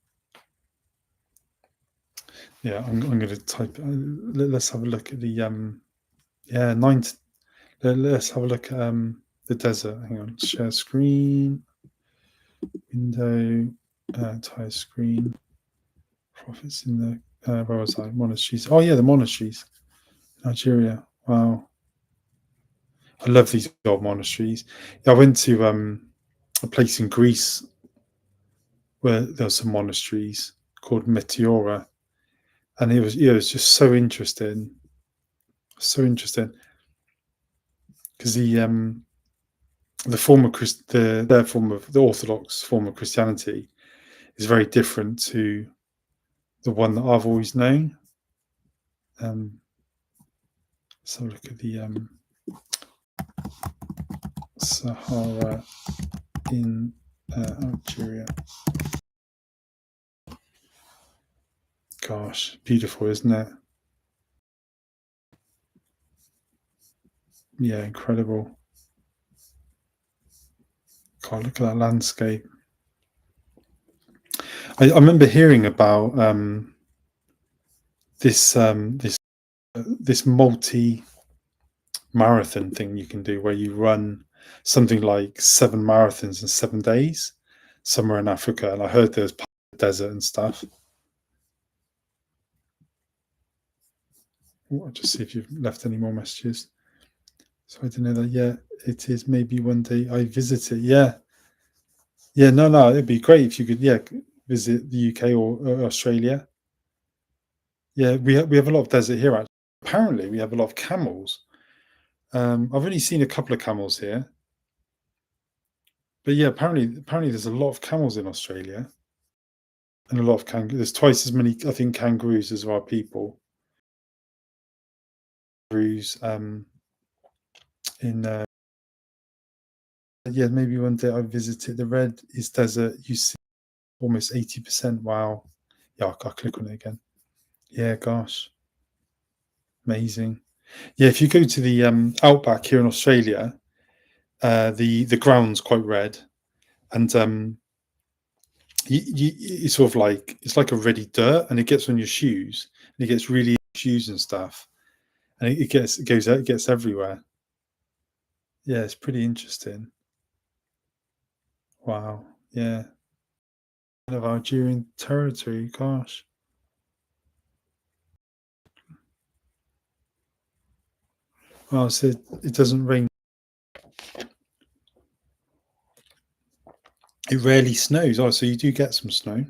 Yeah, I'm going to type. Let's have a look at the let's have a look at the desert. Hang on, share screen, window, entire screen. Prophets in the where was I? Monasteries. Oh yeah, the monasteries, Nigeria. Wow, I love these old monasteries. Yeah, I went to a place in Greece where there were some monasteries called Meteora. and it was just so interesting, because the their form of the Orthodox form of Christianity is very different to the one that I've always known. So look at the Sahara in Algeria. Gosh, beautiful, isn't it? Yeah, incredible. God, look at that landscape. I remember hearing about this multi-marathon thing you can do, where you run something like 7 marathons in 7 days somewhere in Africa, and I heard there's desert and stuff. I'll just see if you've left any more messages. So I didn't know that. Yeah, it is. Maybe one day I visit it. Yeah. No, it'd be great if you could. Yeah, visit the UK or Australia. Yeah, we have a lot of desert here. Actually, apparently we have a lot of camels. I've only seen a couple of camels here, but yeah, apparently there's a lot of camels in Australia, and a lot of kangaroos. There's twice as many, I think, kangaroos as there are people. Kangaroos, yeah, maybe one day I visited. The red is desert. You see almost 80%. Wow. Yeah, I'll click on it again. Yeah, gosh. Amazing. Yeah, if you go to the outback here in Australia, the ground's quite red, and it's sort of like, it's like a ready dirt, and it gets on your shoes, and it gets really shoes and stuff, and it gets everywhere. Yeah, it's pretty interesting. Wow. Yeah. Of Algerian territory, gosh. Well, so it doesn't rain. It rarely snows. Oh, so you do get some snow.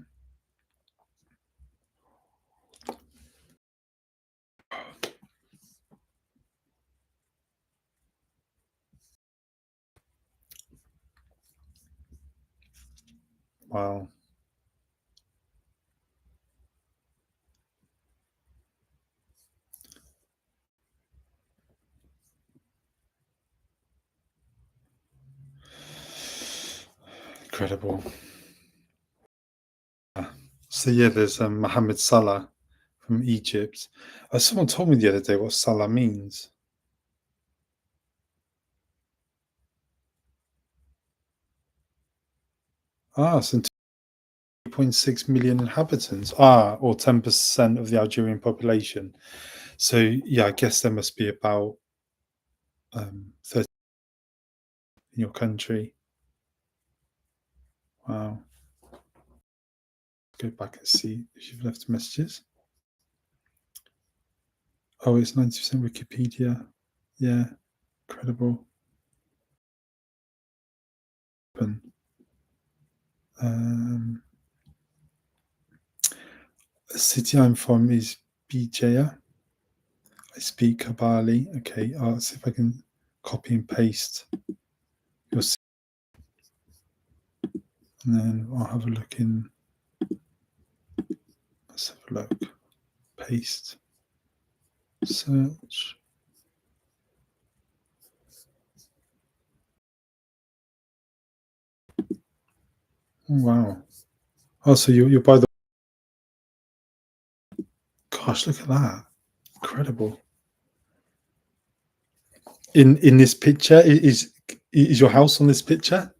Wow. Incredible. So yeah, there's Mohammed Salah from Egypt. Someone told me the other day what Salah means. So 2.6 million inhabitants. Or 10% of the Algerian population. So yeah, I guess there must be about 30 in your country. Wow. Go back and see if you've left messages. Oh, it's 90% Wikipedia. Yeah, incredible. The city I'm from is Bijaya. I speak Kabali. Okay, I'll see if I can copy and paste your city. And then I'll have a look in. Let's have a look. Paste. Search. Oh, wow. Oh, so you're by the. Gosh, look at that! Incredible. In this picture, is your house on this picture?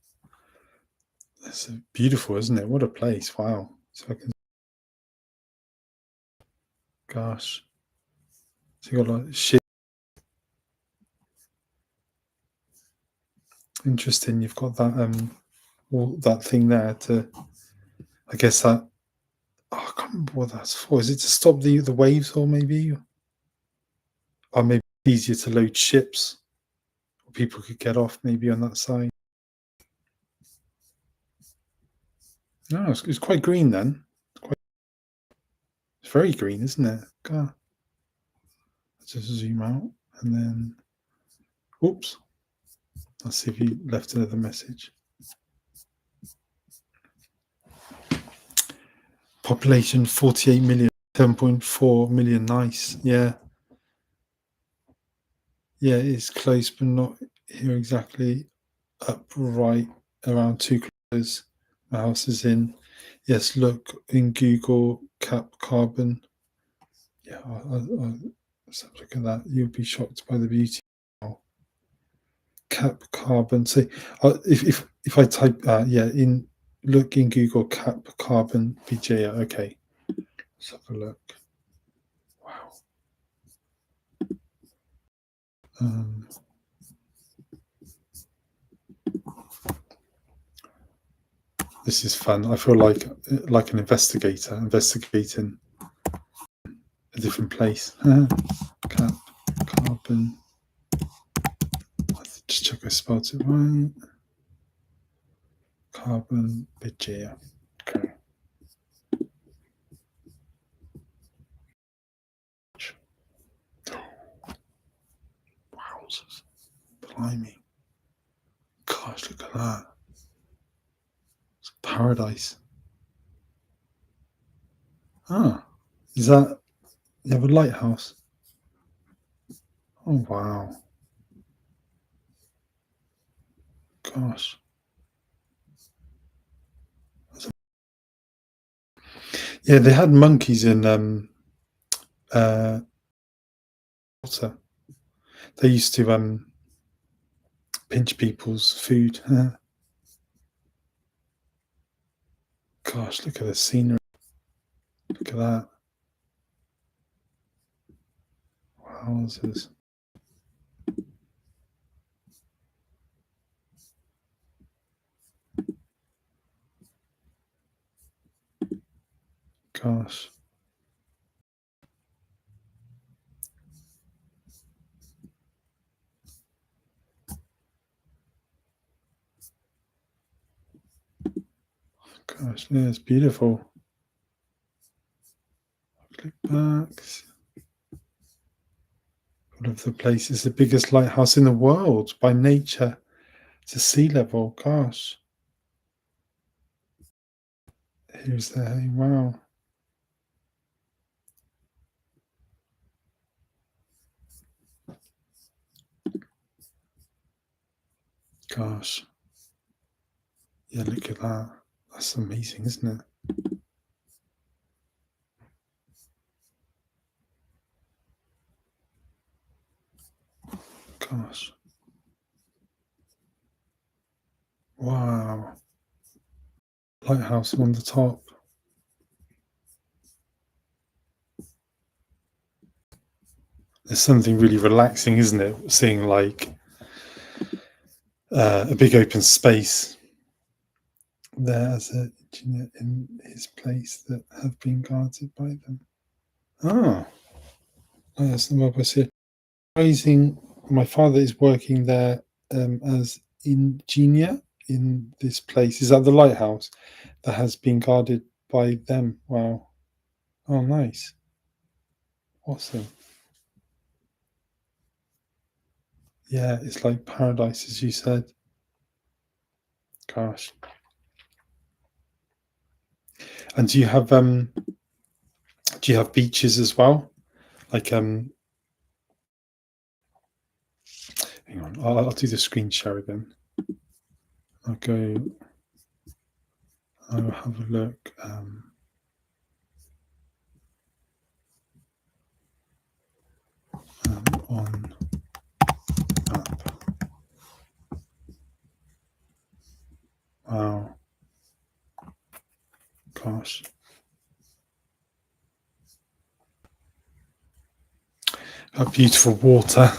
That's beautiful, isn't it? What a place! Wow. So I can. Gosh. So you got like shit. Interesting. You've got that all that thing there to. I guess that. Oh, I can't remember what that's for. Is it to stop the waves, or maybe? Or maybe easier to load ships, or people could get off maybe on that side. No, it's quite green then. It's It's very green, isn't it? God. Let's just zoom out and then, whoops. Let's see if he left another message. Population 48 million, 7.4 million. Nice. Yeah. Yeah, it's close, but not here exactly. Up right around 2 kilometers. My house is in. Yes, look in Google cap carbon. Yeah, let's have a look at that. You'll be shocked by the beauty. Cap carbon. So if I type in look in Google cap carbon BJA. Okay, let's have a look. Wow. This is fun. I feel like an investigator investigating a different place. Cap carbon. Let's just check I spelled it right. Carbon BJA. Okay. Wowzers. Blimey. Gosh, look at that. It's paradise. Ah, is that, you have a lighthouse? Oh, wow. Gosh. Yeah, they had monkeys in water. They used to pinch people's food. Gosh, look at the scenery. Look at that. Wowzers. Gosh. Gosh, yeah, it's beautiful. Click back. One of the places, the biggest lighthouse in the world by nature to sea level. Gosh. Here's the, wow. Gosh. Yeah, look at that. That's amazing, isn't it? Gosh. Wow. Lighthouse on the top. There's something really relaxing, isn't it? Seeing like a big open space there as a engineer in his place that have been guarded by them. Ah, that's the mobile here. Raising, my father is working there as engineer in this place. Is that the lighthouse that has been guarded by them? Wow. Oh, nice. Awesome. Yeah, it's like paradise, as you said. Gosh. And do you have beaches as well? Like hang on, I'll do the screen share again. I'll have a look. On map. Wow. Gosh. Got beautiful water.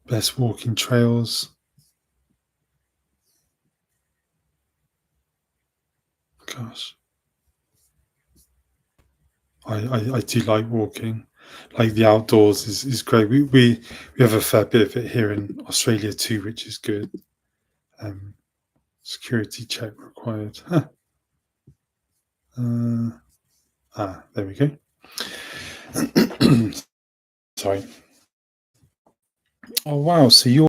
Best walking trails. Gosh. I do like walking. Like the outdoors is great. We have a fair bit of it here in Australia too, which is good. Security check required. There we go. Sorry. Oh wow! So you're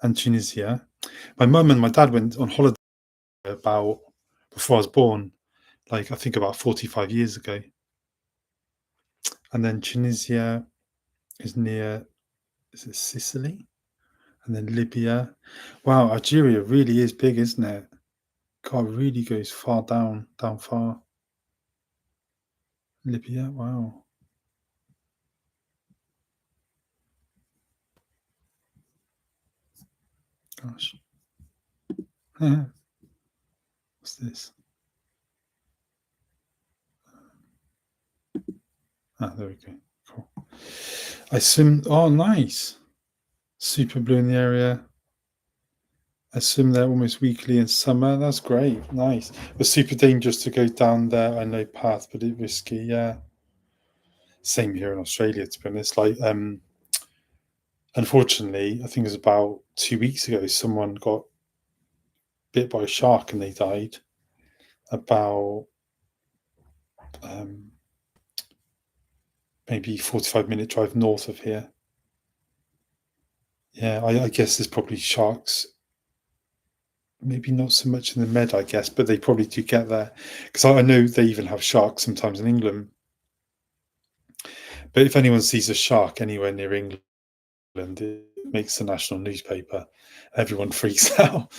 and Tunisia. My mum and my dad went on holiday about before I was born, like I think about 45 years ago. And then Tunisia is near, is it Sicily? And then Libya. Wow, Algeria really is big, isn't it? God, it really goes far down far. Libya, wow. Gosh. What's this? There we go. Cool. I swim. Oh, nice. Super blue in the area. I swim there almost weekly in summer. That's great. Nice. It's super dangerous to go down there. I know path, but it's risky. Yeah. Same here in Australia, to be honest. Like, unfortunately, I think it was about 2 weeks ago, someone got bit by a shark and they died. About maybe 45-minute drive north of here. Yeah, I guess there's probably sharks. Maybe not so much in the Med, I guess, but they probably do get there because I know they even have sharks sometimes in England. But if anyone sees a shark anywhere near England, it makes the national newspaper. Everyone freaks out.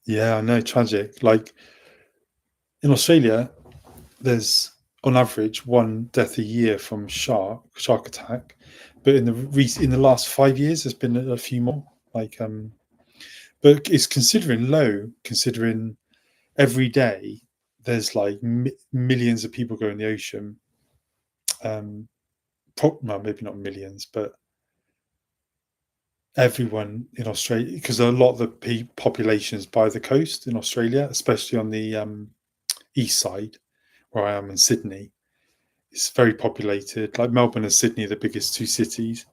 Yeah, I know, tragic. Like in Australia, there's on average one death a year from shark attack, but in the last 5 years, there's been a few more. Like, but it's considering low, considering every day there's like millions of people go in the ocean. Well, maybe not millions, but everyone in Australia, because a lot of the population is by the coast in Australia, especially on the east side, where I am in Sydney. It's very populated. Like Melbourne and Sydney are the biggest two cities.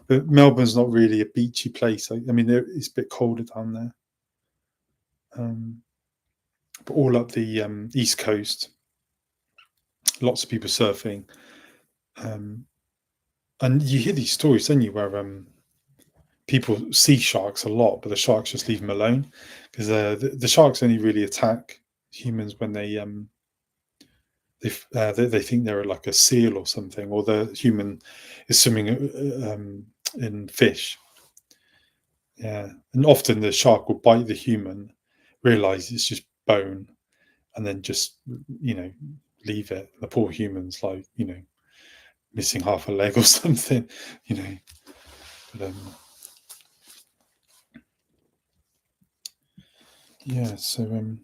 But Melbourne's not really a beachy place. I mean, it's a bit colder down there. But all up the east coast, lots of people surfing. And you hear these stories, don't you, where people see sharks a lot, but the sharks just leave them alone because the sharks only really attack humans when they think they're like a seal or something, or the human is swimming in fish. Yeah, and often the shark will bite the human, realize it's just bone, and then just leave it. The poor human's like missing half a leg or something, But yeah. So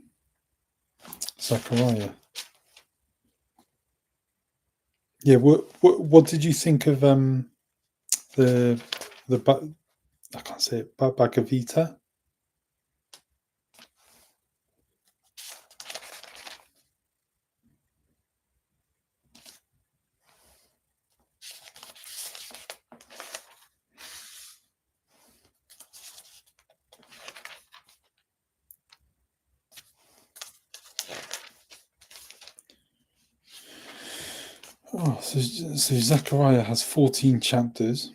Zachariah. Yeah. What did you think of the I can't say it, Bhagavad Gita? Oh, so Zechariah has 14 chapters.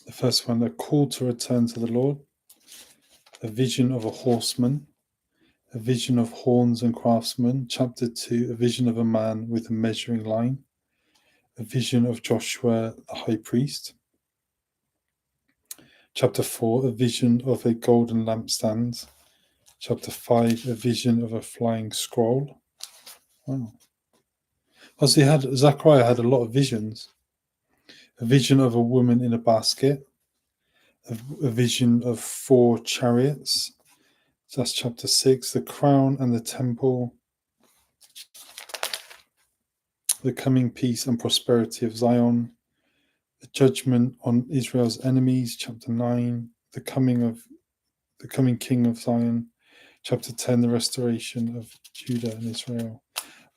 The first one, a call to return to the Lord, a vision of a horseman, a vision of horns and craftsmen. Chapter 2, a vision of a man with a measuring line, a vision of Joshua the high priest. Chapter 4, a vision of a golden lampstand. Chapter 5, a vision of a flying scroll. Wow. So Zechariah had a lot of visions. A vision of a woman in a basket, a vision of 4 chariots. So that's chapter 6. The crown and the temple, the coming peace and prosperity of Zion, the judgment on Israel's enemies, chapter 9. The coming king of Zion, chapter 10. The restoration of Judah and Israel.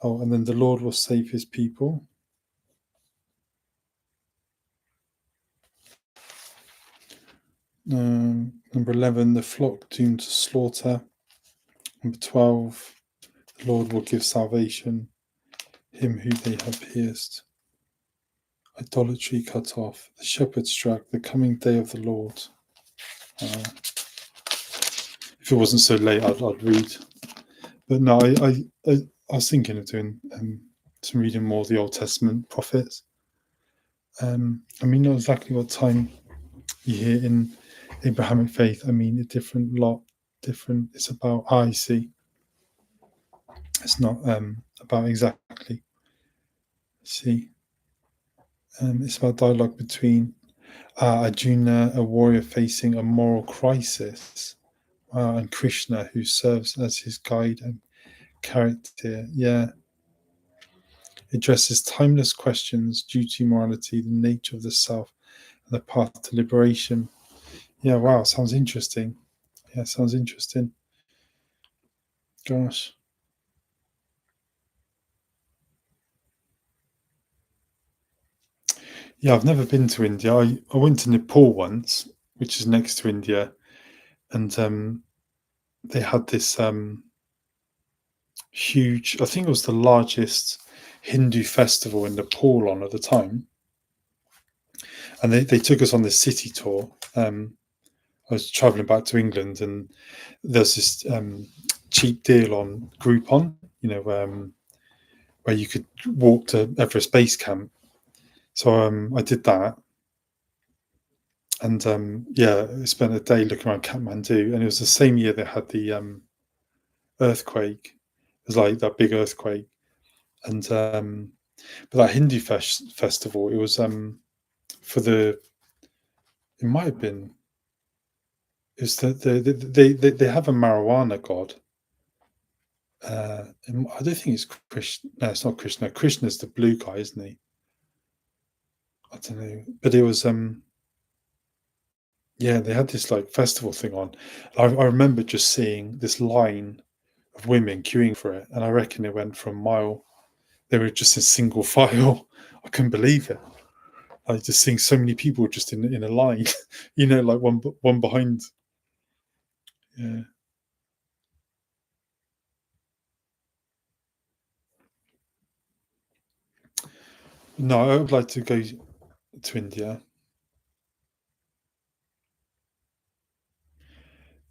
Oh, and then the Lord will save his people. Number 11, the flock doomed to slaughter. Number 12, the Lord will give salvation, him who they have pierced. Idolatry cut off, the shepherd struck, the coming day of the Lord. If it wasn't so late, I'd read. But no, I was thinking of doing some reading more of the Old Testament prophets. I mean, not exactly what time you hear in Abrahamic faith. I mean, a different. It's about I see. It's not about exactly. See, it's about dialogue between Arjuna, a warrior facing a moral crisis, and Krishna, who serves as his guide and character. Yeah. It addresses timeless questions: duty, morality, the nature of the self, and the path to liberation. Yeah, wow, sounds interesting. Yeah, sounds interesting. Gosh. Yeah, I've never been to India. I went to Nepal once, which is next to India, and they had this huge, I think it was the largest Hindu festival in Nepal on at the time. And they took us on this city tour. I was traveling back to England, and there's this cheap deal on Groupon, where you could walk to Everest Base Camp. So I did that, and I spent a day looking around Kathmandu, and it was the same year they had the earthquake. It was like that big earthquake, and but that Hindu festival, it was for the. It might have been. It's they have a marijuana god. I don't think it's Krishna. No, it's not Krishna. Krishna's the blue guy, isn't he? I don't know, but it was they had this like festival thing on. I remember just seeing this line of women queuing for it, and I reckon it went for a mile. They were just in single file. I couldn't believe it. Like just seeing so many people just in a line, like one behind. Yeah. No, I would like to go to India.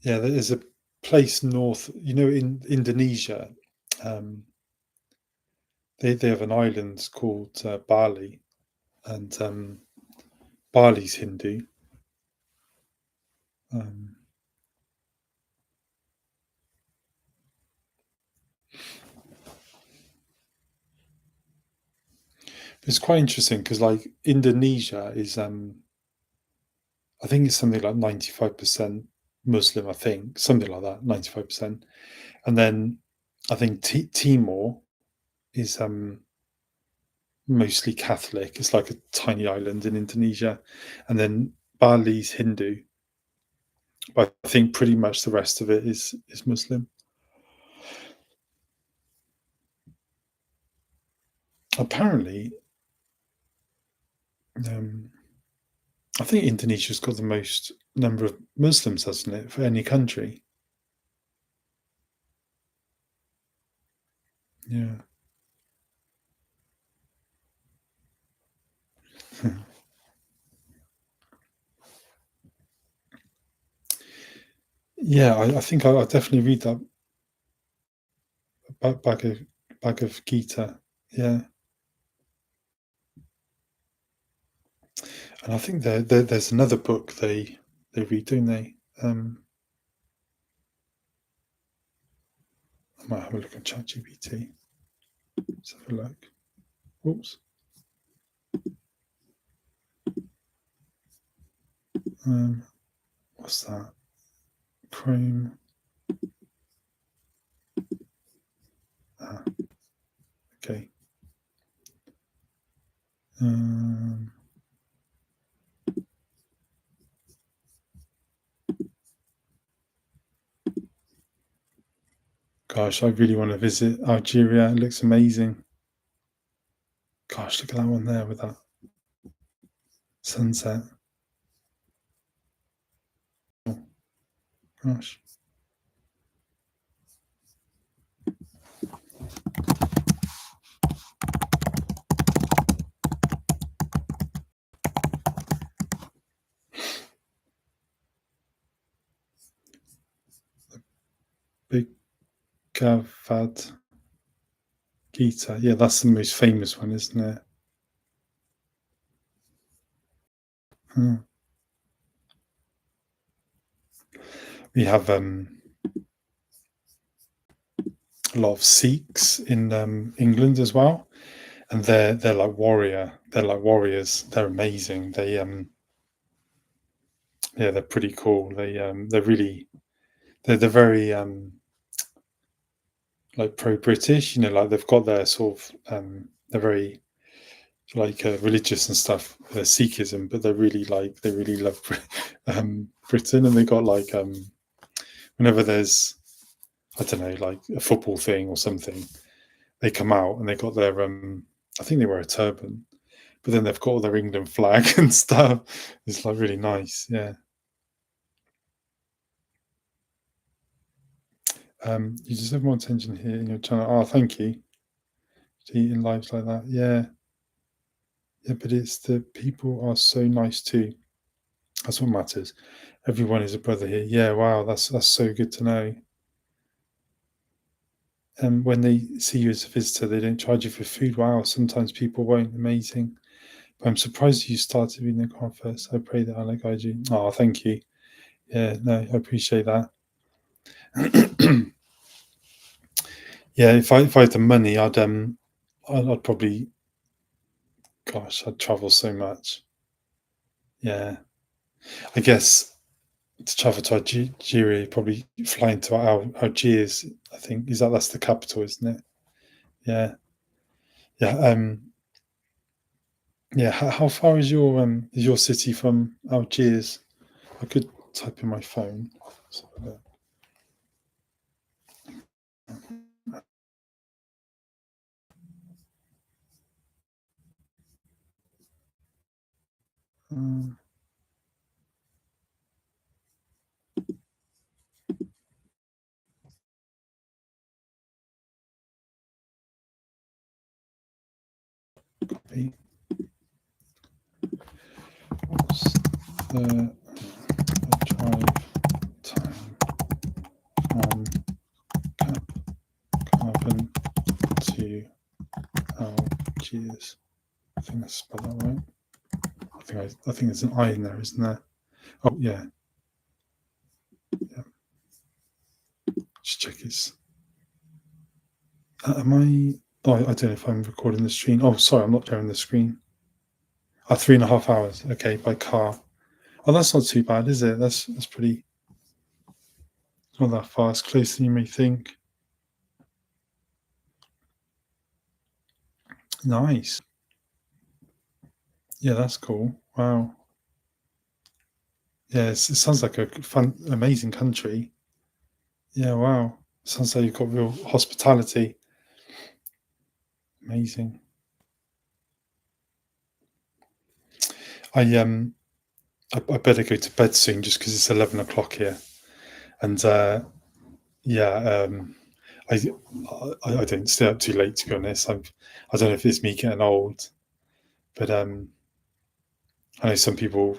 Yeah, there is a place north, in Indonesia. They have an island called Bali, and Bali's Hindu. It's quite interesting because, like, Indonesia is, I think it's something like 95% Muslim. I think something like that, 95%, and then I think Timor is mostly Catholic. It's like a tiny island in Indonesia, and then Bali's Hindu. But I think pretty much the rest of it is Muslim. Apparently, I think Indonesia's got the most number of Muslims, hasn't it, for any country? Yeah. Yeah, I think I'll definitely read that bag of Gita. Yeah, and I think there's another book they read, don't they? I might have a look at ChatGPT. Let's have a look. Oops. What's that? Chrome. Okay. Gosh, I really want to visit Algeria. It looks amazing. Gosh, look at that one there with that sunset. Gosh. Bhagavad Gita. Yeah, that's the most famous one, isn't it? We have a lot of Sikhs in England as well, and they're like warriors. They're amazing. They yeah, they're pretty cool. They're very like pro-British. You know, like they've got their sort of they're very like religious and stuff, Sikhism, but they really love Britain, and they got like whenever there's, I don't know, like a football thing or something, they come out and they got their I think they wear a turban, but then they've got all their England flag and stuff. It's like really nice, yeah. You deserve more attention here in your channel. Oh, thank you. In lives like that, yeah. Yeah, but it's the people are so nice too. That's what matters. Everyone is a brother here. Yeah, wow, that's so good to know. And when they see you as a visitor, they don't charge you for food. Wow, sometimes people won't. Amazing. But I'm surprised you started reading the Quran first. I pray that Allah guide you. Oh, thank you. Yeah, no, I appreciate that. Yeah, if I had the money, I'd probably, gosh, I'd travel so much. Yeah, I guess to travel to Algeria, probably flying to Algiers. I think that's the capital, isn't it? Yeah, yeah, yeah. How far is your city from Algiers? I could type in my phone. Copy. What's the drive time from Cap Carbon to Algiers? I think I spelled that right. I think there's an I in there, isn't there? Oh yeah. Yeah. Just check it's. Am I? Oh, I don't know if I'm recording the screen. Oh, sorry, I'm not sharing the screen. 3.5 hours. Okay, by car. Oh, that's not too bad, is it? That's pretty. It's not that far. It's closer than you may think. Nice. Yeah, that's cool. Wow. Yeah, it sounds like a fun, amazing country. Yeah, wow. Sounds like you've got real hospitality. Amazing. I better go to bed soon just because it's 11 o'clock here, and yeah, I don't stay up too late, to be honest. I don't know if it's me getting old, but I know some people,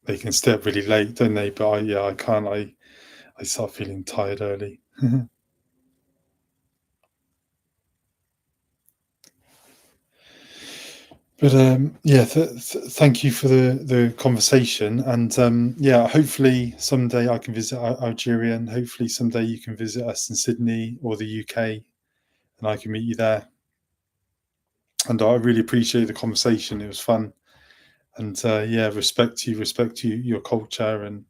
they can stay up really late, don't they? But I can't. I start feeling tired early. But yeah, thank you for the conversation, and yeah, hopefully someday I can visit Algeria, and hopefully someday you can visit us in Sydney or the UK, and I can meet you there. And I really appreciate the conversation; it was fun, and yeah, respect you, your culture, and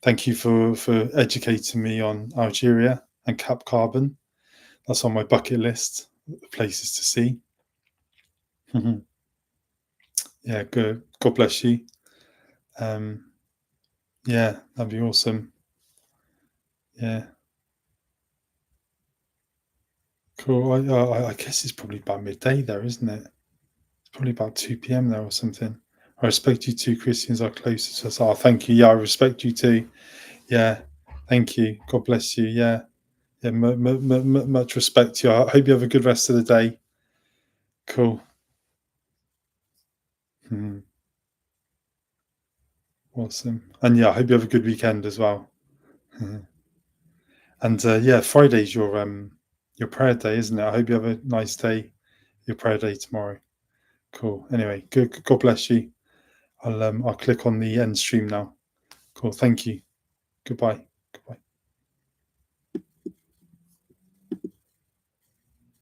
thank you for educating me on Algeria and Cap Carbon. That's on my bucket list, places to see. Yeah, good. God bless you. Yeah, that'd be awesome. Yeah, cool. I guess it's probably about midday there, isn't it? It's probably about 2 p.m. there or something. I respect you too. Christians are closer to us. Oh, thank you. Yeah, I respect you too. Yeah. Thank you. God bless you. Yeah. Yeah. Much respect to you. I hope you have a good rest of the day. Cool. Awesome. And yeah, I hope you have a good weekend as well. And yeah, Friday's your prayer day, isn't it? I hope you have a nice day. Your prayer day tomorrow. Cool. Anyway, good. God bless you. I'll click on the end stream now. Cool. Thank you. Goodbye.